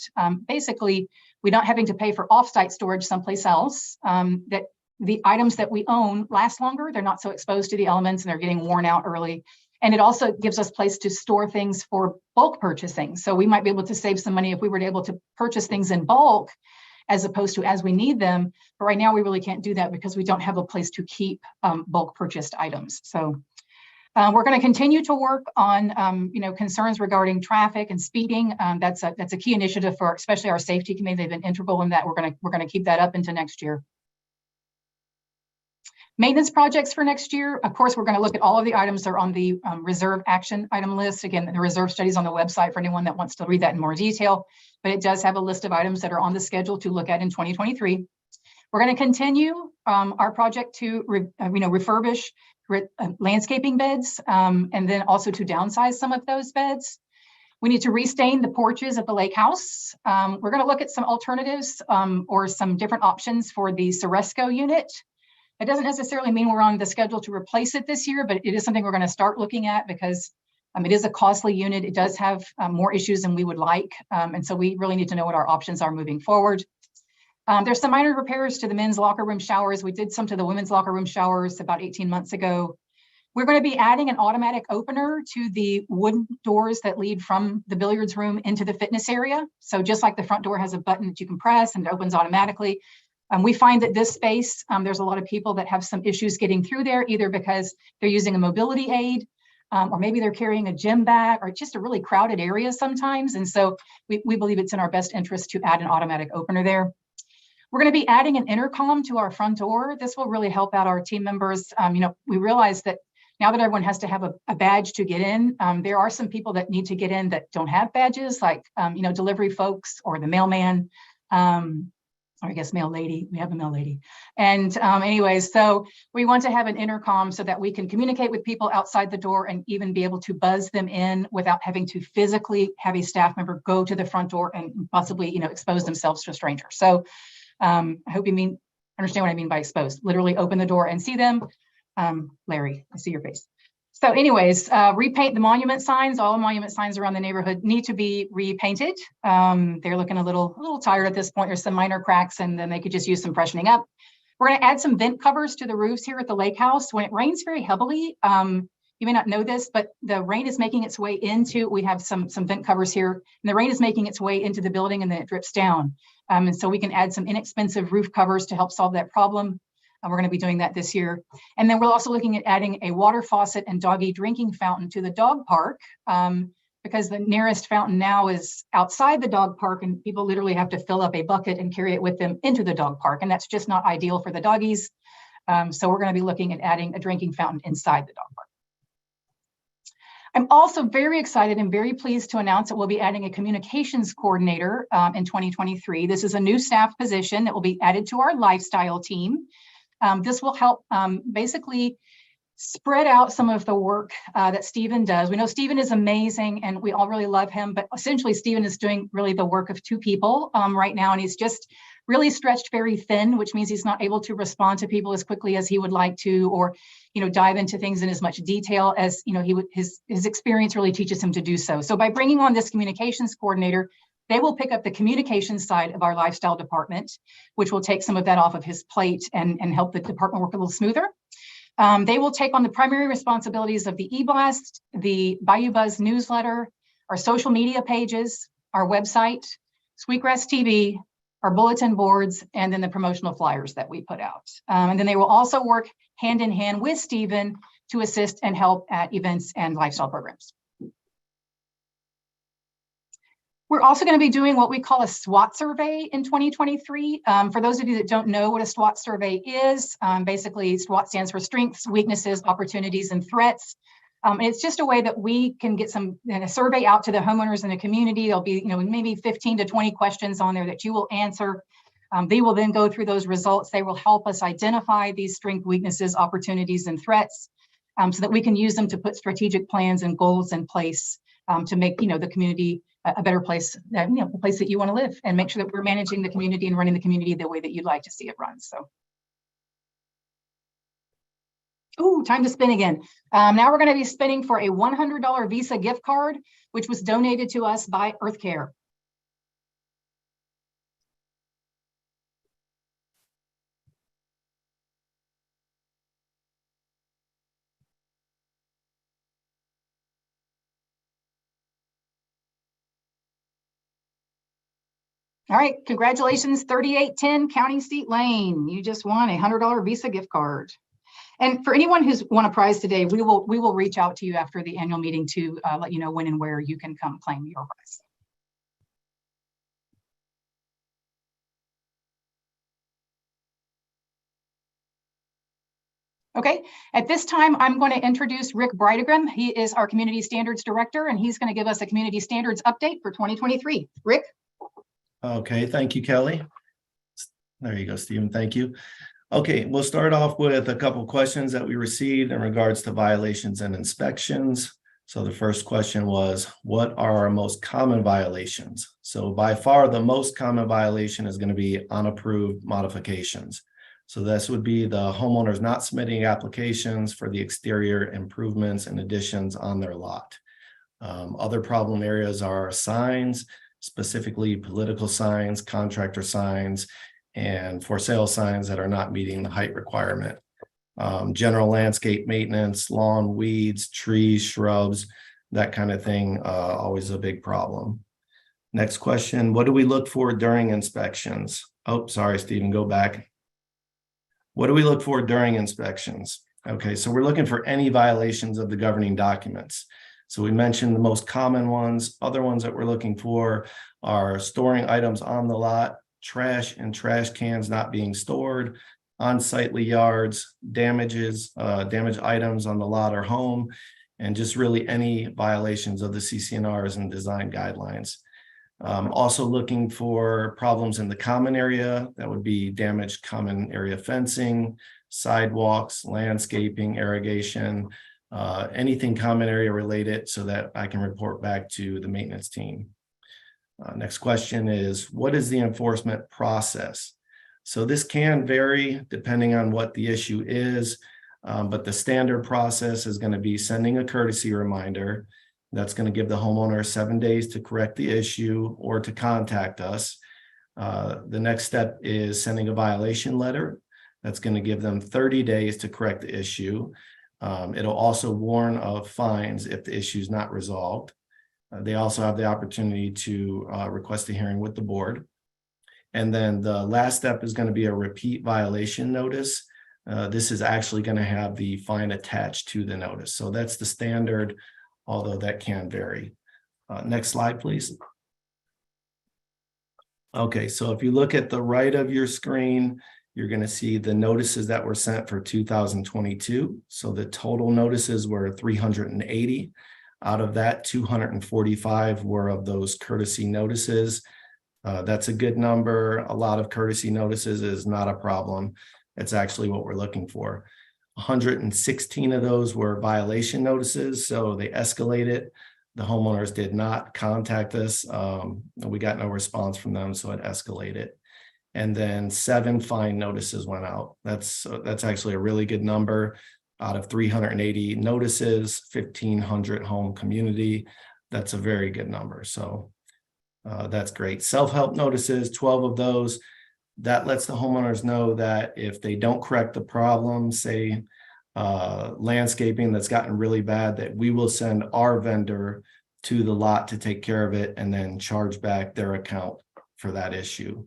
basically we're not having to pay for offsite storage someplace else, that the items that we own last longer, they're not so exposed to the elements and they're getting worn out early. And it also gives us place to store things for bulk purchasing. So we might be able to save some money if we were able to purchase things in bulk as opposed to as we need them. But right now we really can't do that because we don't have a place to keep bulk purchased items. So we're going to continue to work on concerns regarding traffic and speeding. That's a key initiative for especially our safety committee. They've been integral in that. We're going to keep that up into next year. Maintenance projects for next year. Of course, we're going to look at all of the items that are on the reserve action item list. Again, the reserve studies on the website for anyone that wants to read that in more detail, but it does have a list of items that are on the schedule to look at in 2023. We're going to continue our project to refurbish landscaping beds and then also to downsize some of those beds. We need to restain the porches at the lake house. We're going to look at some alternatives or some different options for the Ceresco unit. It doesn't necessarily mean we're on the schedule to replace it this year, but it is something we're going to start looking at because it is a costly unit. It does have more issues than we would like. And so we really need to know what our options are moving forward. There's some minor repairs to the men's locker room showers. We did some to the women's locker room showers about 18 months ago. We're going to be adding an automatic opener to the wooden doors that lead from the billiards room into the fitness area. So just like the front door has a button that you can press and it opens automatically, we find that this space, there's a lot of people that have some issues getting through there, either because they're using a mobility aid, or maybe they're carrying a gym bag, or just a really crowded area sometimes. And so we believe it's in our best interest to add an automatic opener there. We're going to be adding an intercom to our front door. This will really help out our team members. We realize that now that everyone has to have a badge to get in, there are some people that need to get in that don't have badges, like delivery folks or the mailman. Or I guess mail lady, we have a mail lady. And anyways, so we want to have an intercom so that we can communicate with people outside the door and even be able to buzz them in without having to physically have a staff member go to the front door and possibly, expose themselves to a stranger. So I hope you understand what I mean by exposed. Literally open the door and see them. Larry, I see your face. So anyways, repaint the monument signs. All monument signs around the neighborhood need to be repainted. They're looking a little tired at this point. There's some minor cracks and then they could just use some freshening up. We're going to add some vent covers to the roofs here at the lake house. When it rains very heavily, you may not know this, but the rain is making its way into, we have some vent covers here, and the rain is making its way into the building and then it drips down. And so we can add some inexpensive roof covers to help solve that problem. We're going to be doing that this year. And then we're also looking at adding a water faucet and doggy drinking fountain to the dog park because the nearest fountain now is outside the dog park and people literally have to fill up a bucket and carry it with them into the dog park. And that's just not ideal for the doggies. So we're going to be looking at adding a drinking fountain inside the dog park. I'm also very excited and very pleased to announce that we'll be adding a communications coordinator in 2023. This is a new staff position that will be added to our lifestyle team. This will help basically spread out some of the work that Stephen does. We know Stephen is amazing and we all really love him, but essentially Stephen is doing really the work of two people right now. And he's just really stretched very thin, which means he's not able to respond to people as quickly as he would like to, or, dive into things in as much detail as, his experience really teaches him to do so. So by bringing on this communications coordinator, they will pick up the communications side of our lifestyle department, which will take some of that off of his plate and help the department work a little smoother. They will take on the primary responsibilities of the e-blast, the Bayou Buzz newsletter, our social media pages, our website, Sweetgrass TV, our bulletin boards, and then the promotional flyers that we put out. And then they will also work hand in hand with Stephen to assist and help at events and lifestyle programs. We're also going to be doing what we call a SWOT survey in 2023. For those of you that don't know what a SWOT survey is, basically SWOT stands for strengths, weaknesses, opportunities, and threats. It's just a way that we can get a survey out to the homeowners in the community. There'll be maybe 15 to 20 questions on there that you will answer. They will then go through those results. They will help us identify these strengths, weaknesses, opportunities, and threats. so that we can use them to put strategic plans and goals in place to make, the community a better place, the place that you want to live, and make sure that we're managing the community and running the community the way that you'd like to see it run. So. Ooh, time to spin again. Now we're going to be spinning for a $100 Visa gift card, which was donated to us by Earth Care. All right, congratulations, 3810 County Seat Lane. You just won a $100 Visa gift card. And for anyone who's won a prize today, we will reach out to you after the annual meeting to let you know when and where you can come claim your prize. Okay, at this time, I'm going to introduce Rick Breidegren. He is our Community Standards Director, and he's going to give us a Community Standards update for 2023. Rick? Okay, thank you, Kelly. There you go, Stephen, thank you. Okay, we'll start off with a couple questions that we received in regards to violations and inspections. So the first question was, what are our most common violations? So by far, the most common violation is going to be unapproved modifications. So this would be the homeowners not submitting applications for the exterior improvements and additions on their lot. Other problem areas are signs, specifically political signs, contractor signs, and for sale signs that are not meeting the height requirement. General landscape maintenance, lawn, weeds, trees, shrubs, that kind of thing, always a big problem. Next question, what do we look for during inspections? Oh, sorry, Stephen, go back. What do we look for during inspections? Okay, so we're looking for any violations of the governing documents. So we mentioned the most common ones. Other ones that we're looking for are storing items on the lot, trash and trash cans not being stored, unsightly yards, damaged items on the lot or home, and just really any violations of the CC&Rs and design guidelines. Also looking for problems in the common area. That would be damaged common area fencing, sidewalks, landscaping, irrigation, anything common area related, so that I can report back to the maintenance team. Next question is, what is the enforcement process? So this can vary depending on what the issue is, but the standard process is going to be sending a courtesy reminder. That's going to give the homeowner 7 days to correct the issue or to contact us. The next step is sending a violation letter. That's going to give them 30 days to correct the issue. It'll also warn of fines if the issue is not resolved. They also have the opportunity to request a hearing with the board. And then the last step is going to be a repeat violation notice. This is actually going to have the fine attached to the notice. So that's the standard, although that can vary. Next slide, please. Okay, so if you look at the right of your screen, you're going to see the notices that were sent for 2022. So the total notices were 380. Out of that, 245 were of those courtesy notices. That's a good number. A lot of courtesy notices is not a problem. It's actually what we're looking for. 116 of those were violation notices, so they escalated. The homeowners did not contact us. We got no response from them, so it escalated. And then 7 fine notices went out. That's actually a really good number. Out of 380 notices, 1,500 home community. That's a very good number. So that's great. Self-help notices, 12 of those. That lets the homeowners know that if they don't correct the problem, say landscaping that's gotten really bad, that we will send our vendor to the lot to take care of it and then charge back their account for that issue.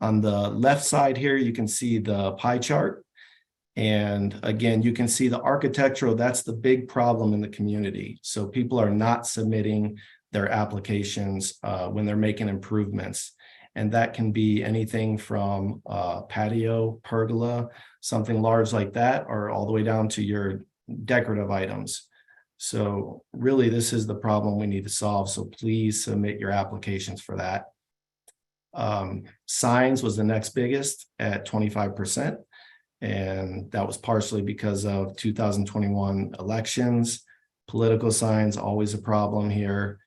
On the left side here, you can see the pie chart. And again, you can see the architectural, that's the big problem in the community. So people are not submitting their applications when they're making improvements. And that can be anything from patio, pergola, something large like that, or all the way down to your decorative items. So really, this is the problem we need to solve. So please submit your applications for that. Signs was the next biggest at 25%. And that was partially because of 2021 elections. Political signs, always a problem here.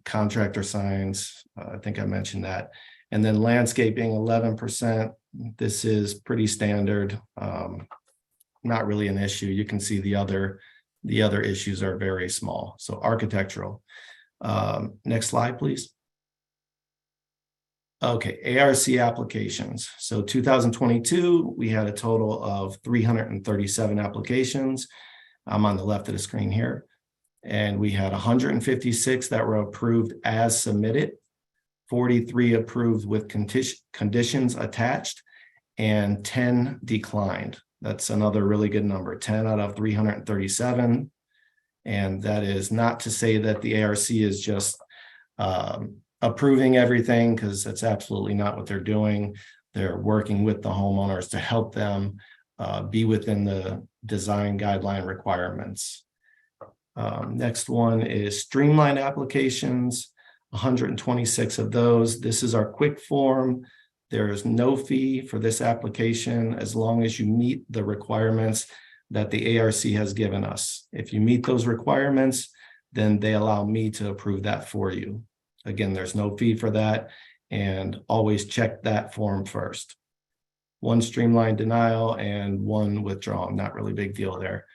Contractor signs, I think I mentioned that. And then landscaping, 11%. This is pretty standard. Not really an issue. You can see the other issues are very small. So architectural. Next slide, please. Okay, ARC applications. So 2022, we had a total of 337 applications. I'm on the left of the screen here. And we had 156 that were approved as submitted, 43 approved with conditions attached, and 10 declined. That's another really good number, 10 out of 337. And that is not to say that the ARC is just approving everything, because that's absolutely not what they're doing. They're working with the homeowners to help them be within the design guideline requirements. Next one is streamlined applications, 126 of those. This is our quick form. There is no fee for this application as long as you meet the requirements that the ARC has given us. If you meet those requirements, then they allow me to approve that for you. Again, there's no fee for that, and always check that form first. One streamlined denial and one withdrawn, not really big deal there.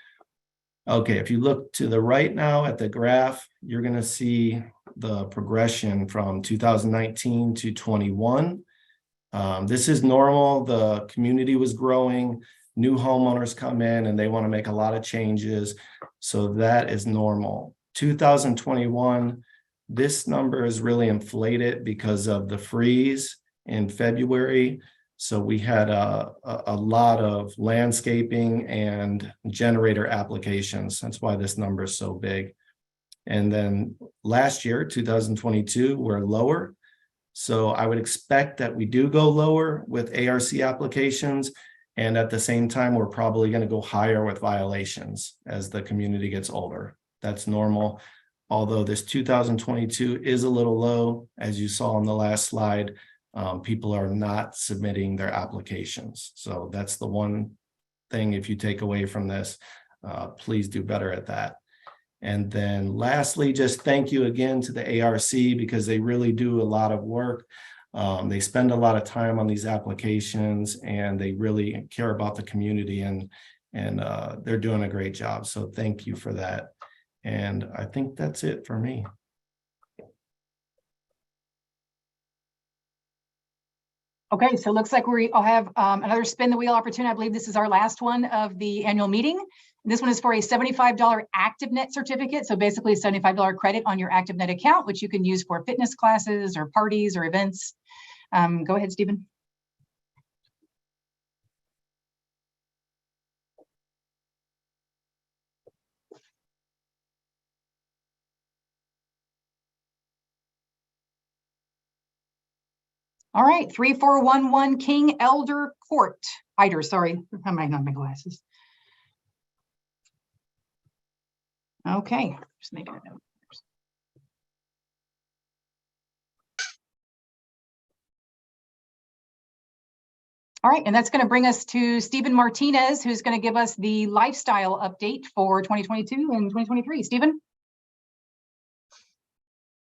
Okay, if you look to the right now at the graph, you're going to see the progression from 2019 to 21. This is normal. The community was growing. New homeowners come in and they want to make a lot of changes. So that is normal. 2021, this number is really inflated because of the freeze in February. So we had a lot of landscaping and generator applications. That's why this number is so big. And then last year, 2022, we're lower. So I would expect that we do go lower with ARC applications. And at the same time, we're probably going to go higher with violations as the community gets older. That's normal. Although this 2022 is a little low, as you saw on the last slide, people are not submitting their applications. So that's the one thing, if you take away from this, please do better at that. And then lastly, just thank you again to the ARC, because they really do a lot of work. They spend a lot of time on these applications, and they really care about the community, and they're doing a great job. So thank you for that. And I think that's it for me. Okay, so it looks like I'll have another spin the wheel opportunity. I believe this is our last one of the annual meeting. This one is for a $75 ActiveNet certificate. So basically a $75 credit on your ActiveNet account, which you can use for fitness classes or parties or events. Go ahead, Stephen. All right, 3411 King Elder Court. Eider, sorry, I might not have my glasses. Okay, just making a note. All right, and that's going to bring us to Stephen Martinez, who's going to give us the lifestyle update for 2022 and 2023. Stephen?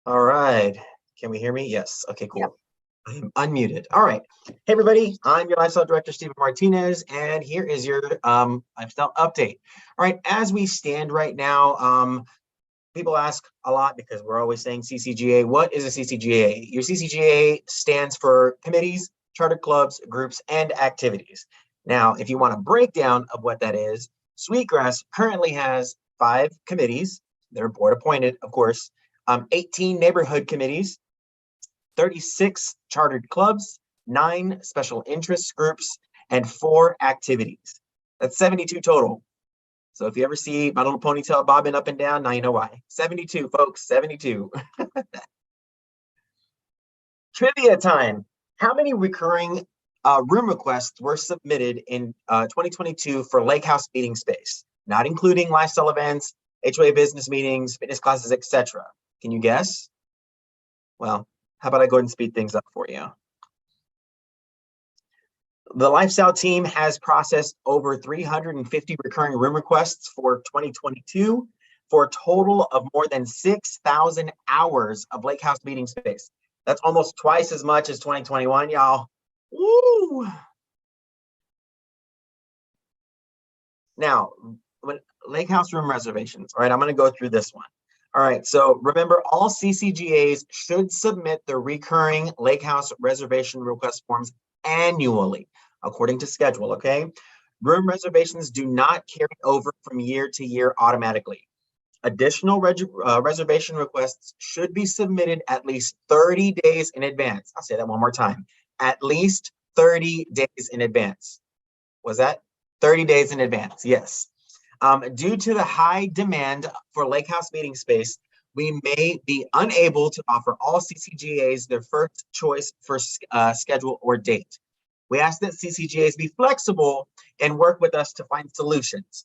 All right, can we hear me? Yes, okay, cool. Yep. I'm unmuted. All right. Hey, everybody. I'm your lifestyle director, Stephen Martinez, and here is your lifestyle update. All right. As we stand right now, people ask a lot because we're always saying CCGA. What is a CCGA? Your CCGA stands for committees, charter clubs, groups, and activities. Now, if you want a breakdown of what that is, Sweetgrass currently has 5 committees. They're board appointed, of course, 18 neighborhood committees, 36 chartered clubs, 9 special interest groups, and 4 activities. That's 72 total. So if you ever see my little ponytail bobbing up and down, now you know why. 72, folks, 72. Trivia time. How many recurring room requests were submitted in 2022 for Lake House meeting space, not including lifestyle events, HOA business meetings, fitness classes, etc.? Can you guess? Well, how about I go ahead and speed things up for you? The lifestyle team has processed over 350 recurring room requests for 2022 for a total of more than 6,000 hours of lake house meeting space. That's almost twice as much as 2021, y'all. Woo! Now, when lake house room reservations, all right, I'm going to go through this one. All right, so remember, all CCGAs should submit their recurring lake house reservation request forms annually, according to schedule, okay? Room reservations do not carry over from year to year automatically. Additional reservation requests should be submitted at least 30 days in advance. I'll say that one more time. At least 30 days in advance. Was that 30 days in advance? Yes. Due to the high demand for lake house meeting space, we may be unable to offer all CCGAs their first choice for schedule or date. We ask that CCGAs be flexible and work with us to find solutions.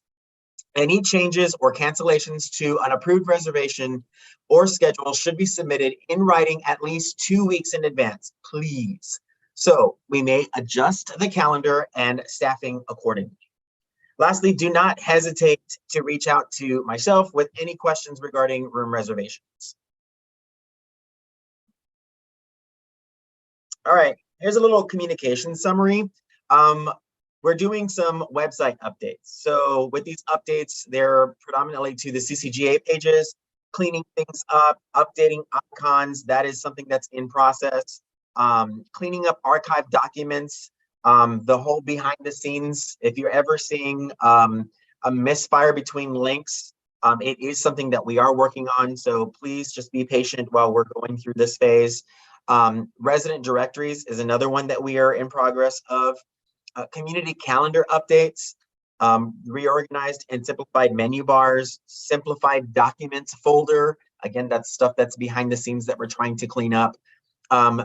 Any changes or cancellations to an approved reservation or schedule should be submitted in writing at least 2 weeks in advance, please. So we may adjust the calendar and staffing accordingly. Lastly, do not hesitate to reach out to myself with any questions regarding room reservations. All right, here's a little communication summary. We're doing some website updates. So with these updates, they're predominantly to the CCGA pages, cleaning things up, updating icons. That is something that's in process. Cleaning up archived documents, the whole behind the scenes. If you're ever seeing a misfire between links, it is something that we are working on. So please just be patient while we're going through this phase. Resident directories is another one that we are in progress of. Community calendar updates, reorganized and simplified menu bars, simplified documents folder. Again, that's stuff that's behind the scenes that we're trying to clean up.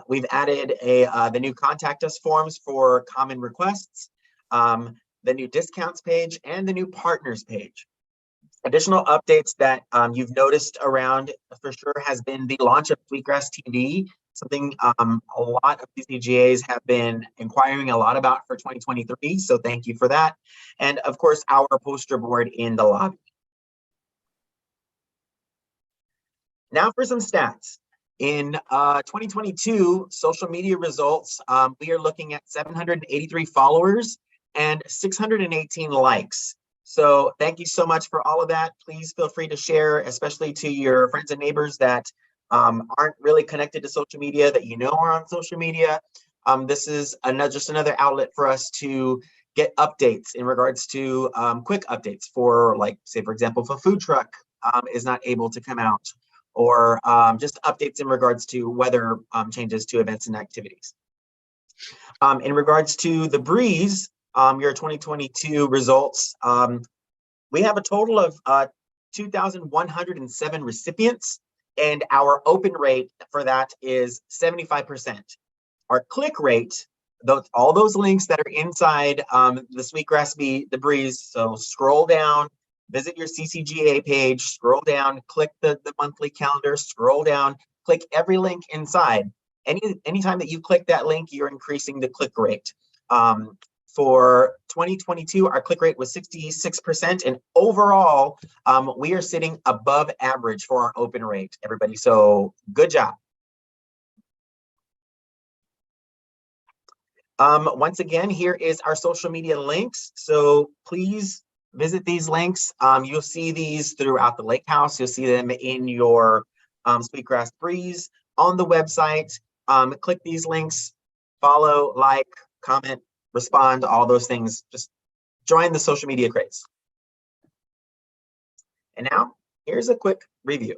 We've added the new contact us forms for common requests, the new discounts page, and the new partners page. Additional updates that you've noticed around for sure has been the launch of Sweetgrass TV, something a lot of CCGAs have been inquiring a lot about for 2023. So thank you for that. And of course, our poster board in the lobby. Now for some stats. In 2022 social media results, we are looking at 783 followers and 618 likes. So thank you so much for all of that. Please feel free to share, especially to your friends and neighbors that aren't really connected to social media, that you know are on social media. This is just another outlet for us to get updates in regards to quick updates for, like, say, for example, if a food truck is not able to come out, or just updates in regards to weather changes to events and activities. In regards to the Breeze, your 2022 results, we have a total of 2,107 recipients, and our open rate for that is 75%. Our click rate, all those links that are inside the Sweetgrass the Breeze, so scroll down, visit your CCGA page, scroll down, click the monthly calendar, scroll down, click every link inside. Anytime that you click that link, you're increasing the click rate. For 2022, our click rate was 66%, and overall, we are sitting above average for our open rate, everybody. So good job. Once again, here is our social media links. So please visit these links. You'll see these throughout the lake house. You'll see them in your Sweetgrass Breeze on the website. Click these links, follow, like, comment, respond, all those things. Just join the social media craze. And now here's a quick review.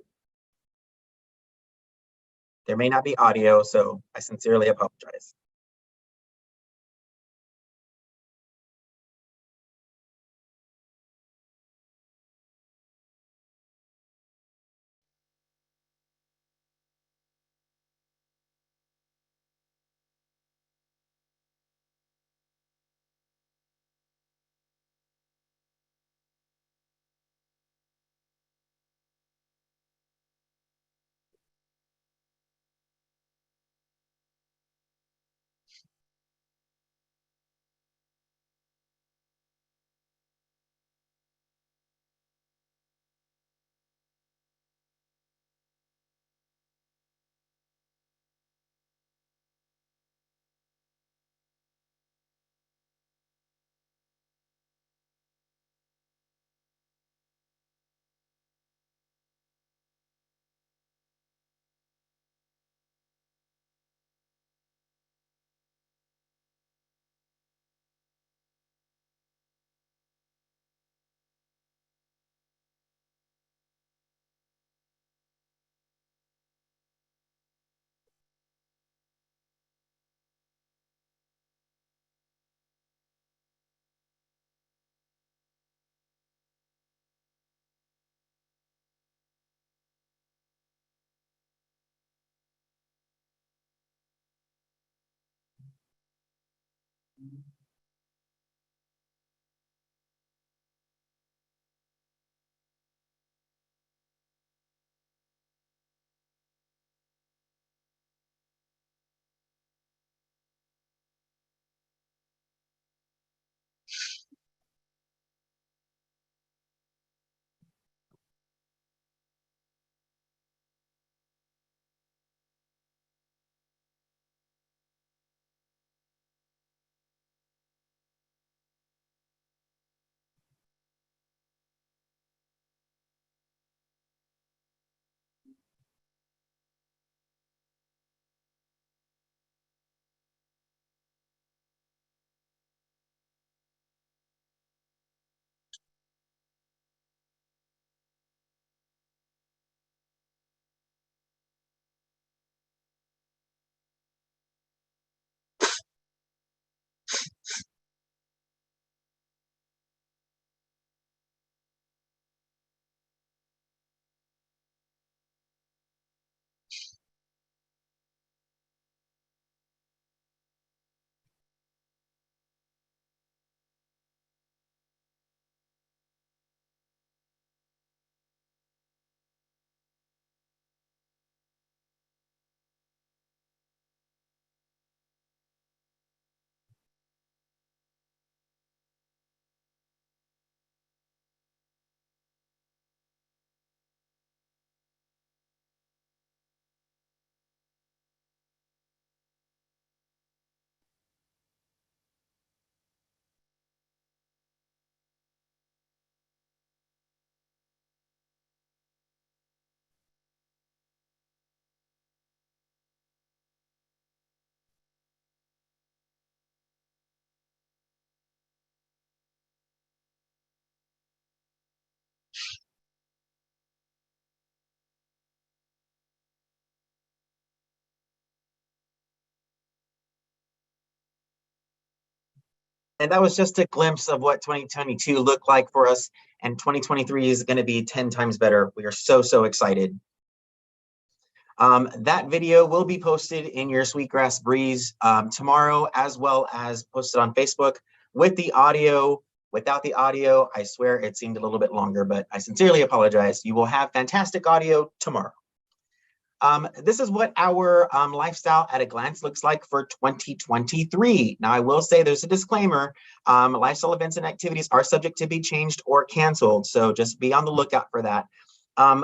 There may not be audio, so I sincerely apologize. And that was just a glimpse of what 2022 looked like for us. And 2023 is going to be 10 times better. We are so, so excited. That video will be posted in your Sweetgrass Breeze tomorrow, as well as posted on Facebook with the audio. Without the audio, I swear it seemed a little bit longer, but I sincerely apologize. You will have fantastic audio tomorrow. This is what our lifestyle at a glance looks like for 2023. Now, I will say there's a disclaimer. Lifestyle events and activities are subject to be changed or canceled, so just be on the lookout for that.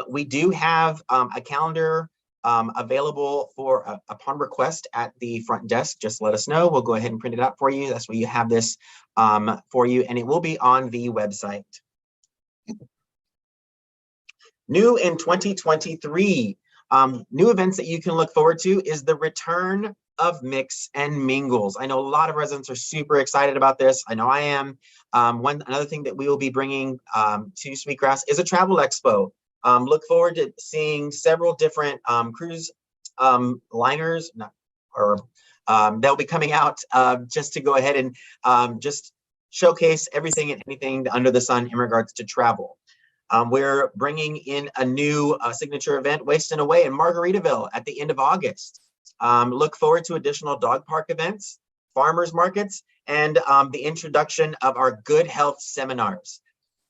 We do have a calendar available for upon request at the front desk. Just let us know. We'll go ahead and print it out for you. That's where you have this for you, and it will be on the website. New in 2023. New events that you can look forward to is the return of Mix and Mingles. I know a lot of residents are super excited about this. I know I am. Another thing that we will be bringing to Sweetgrass is a travel expo. Look forward to seeing several different cruise liners, they'll be coming out just to go ahead and just showcase everything and anything under the sun in regards to travel. We're bringing in a new signature event, Waste and Away in Margaritaville at the end of August. Look forward to additional dog park events, farmers markets, and the introduction of our good health seminars.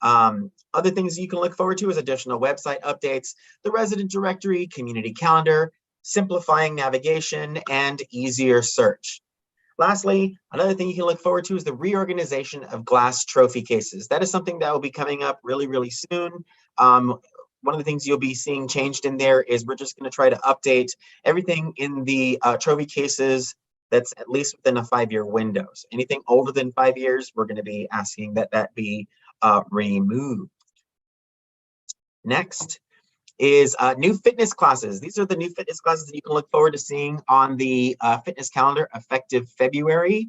Other things you can look forward to is additional website updates, the resident directory, community calendar, simplifying navigation, and easier search. Lastly, another thing you can look forward to is the reorganization of glass trophy cases. That is something that will be coming up really, really soon. One of the things you'll be seeing changed in there is we're just going to try to update everything in the trophy cases that's at least within a 5-year window. So anything older than 5 years, we're going to be asking that that be removed. Next is new fitness classes. These are the new fitness classes that you can look forward to seeing on the fitness calendar effective February.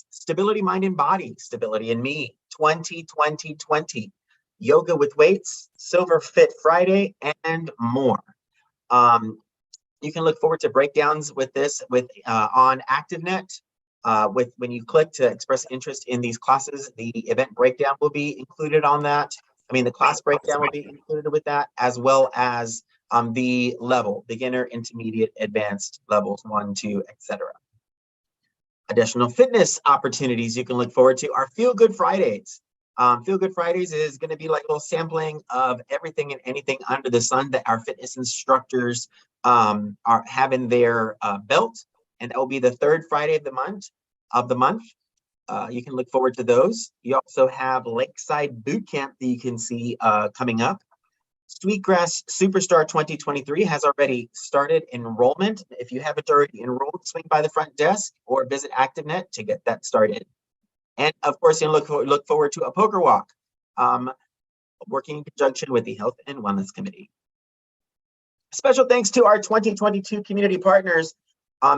Stability, Mind and Body, Stability and Me, 2020, Yoga with Weights, Silver Fit Friday, and more. You can look forward to breakdowns with this on ActiveNet. When you click to express interest in these classes, the event breakdown will be included on that. The class breakdown will be included with that, as well as the level, beginner, intermediate, advanced, levels 1, 2, etc. Additional fitness opportunities you can look forward to are Feel Good Fridays. Feel Good Fridays is going to be like a little sampling of everything and anything under the sun that our fitness instructors are having their belt, and that will be the third Friday of the month. You can look forward to those. You also have Lakeside Boot Camp that you can see coming up. Sweetgrass Superstar 2023 has already started enrollment. If you haven't already enrolled, swing by the front desk or visit ActiveNet to get that started. And of course, you look forward to a poker walk, working in conjunction with the Health and Wellness Committee. Special thanks to our 2022 community partners.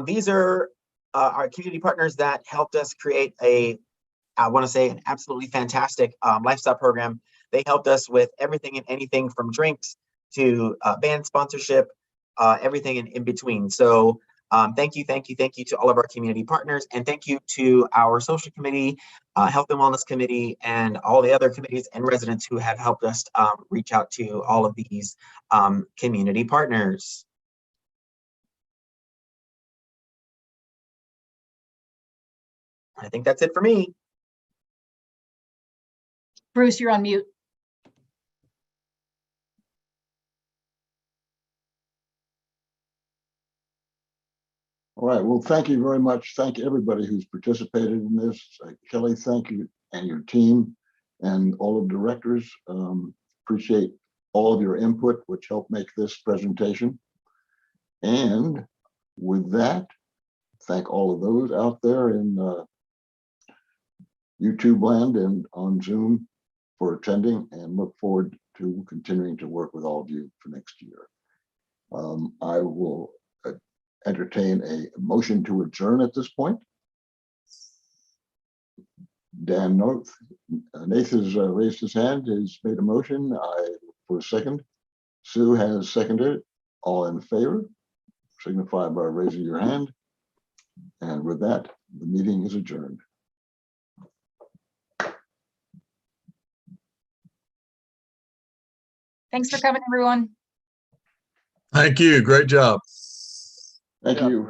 These are our community partners that helped us create I want to say, an absolutely fantastic lifestyle program. They helped us with everything and anything from drinks to band sponsorship, everything in between. So thank you to all of our community partners, and thank you to our social committee, health and wellness committee, and all the other committees and residents who have helped us reach out to all of these community partners. I think that's it for me. Bruce, you're on mute. All right, well, thank you very much. Thank everybody who's participated in this. Kelly, thank you, and your team and all of the directors. Appreciate all of your input, which helped make this presentation. And with that, thank all of those out there in YouTube land and on Zoom for attending, and look forward to continuing to work with all of you for next year. I will entertain a motion to adjourn at this point. Dan North, Nathan's raised his hand, has made a motion. For a second. Sue has seconded it. All in favor, signify by raising your hand. And with that, the meeting is adjourned. Thanks for coming, everyone. Thank you. Great job. Thank you.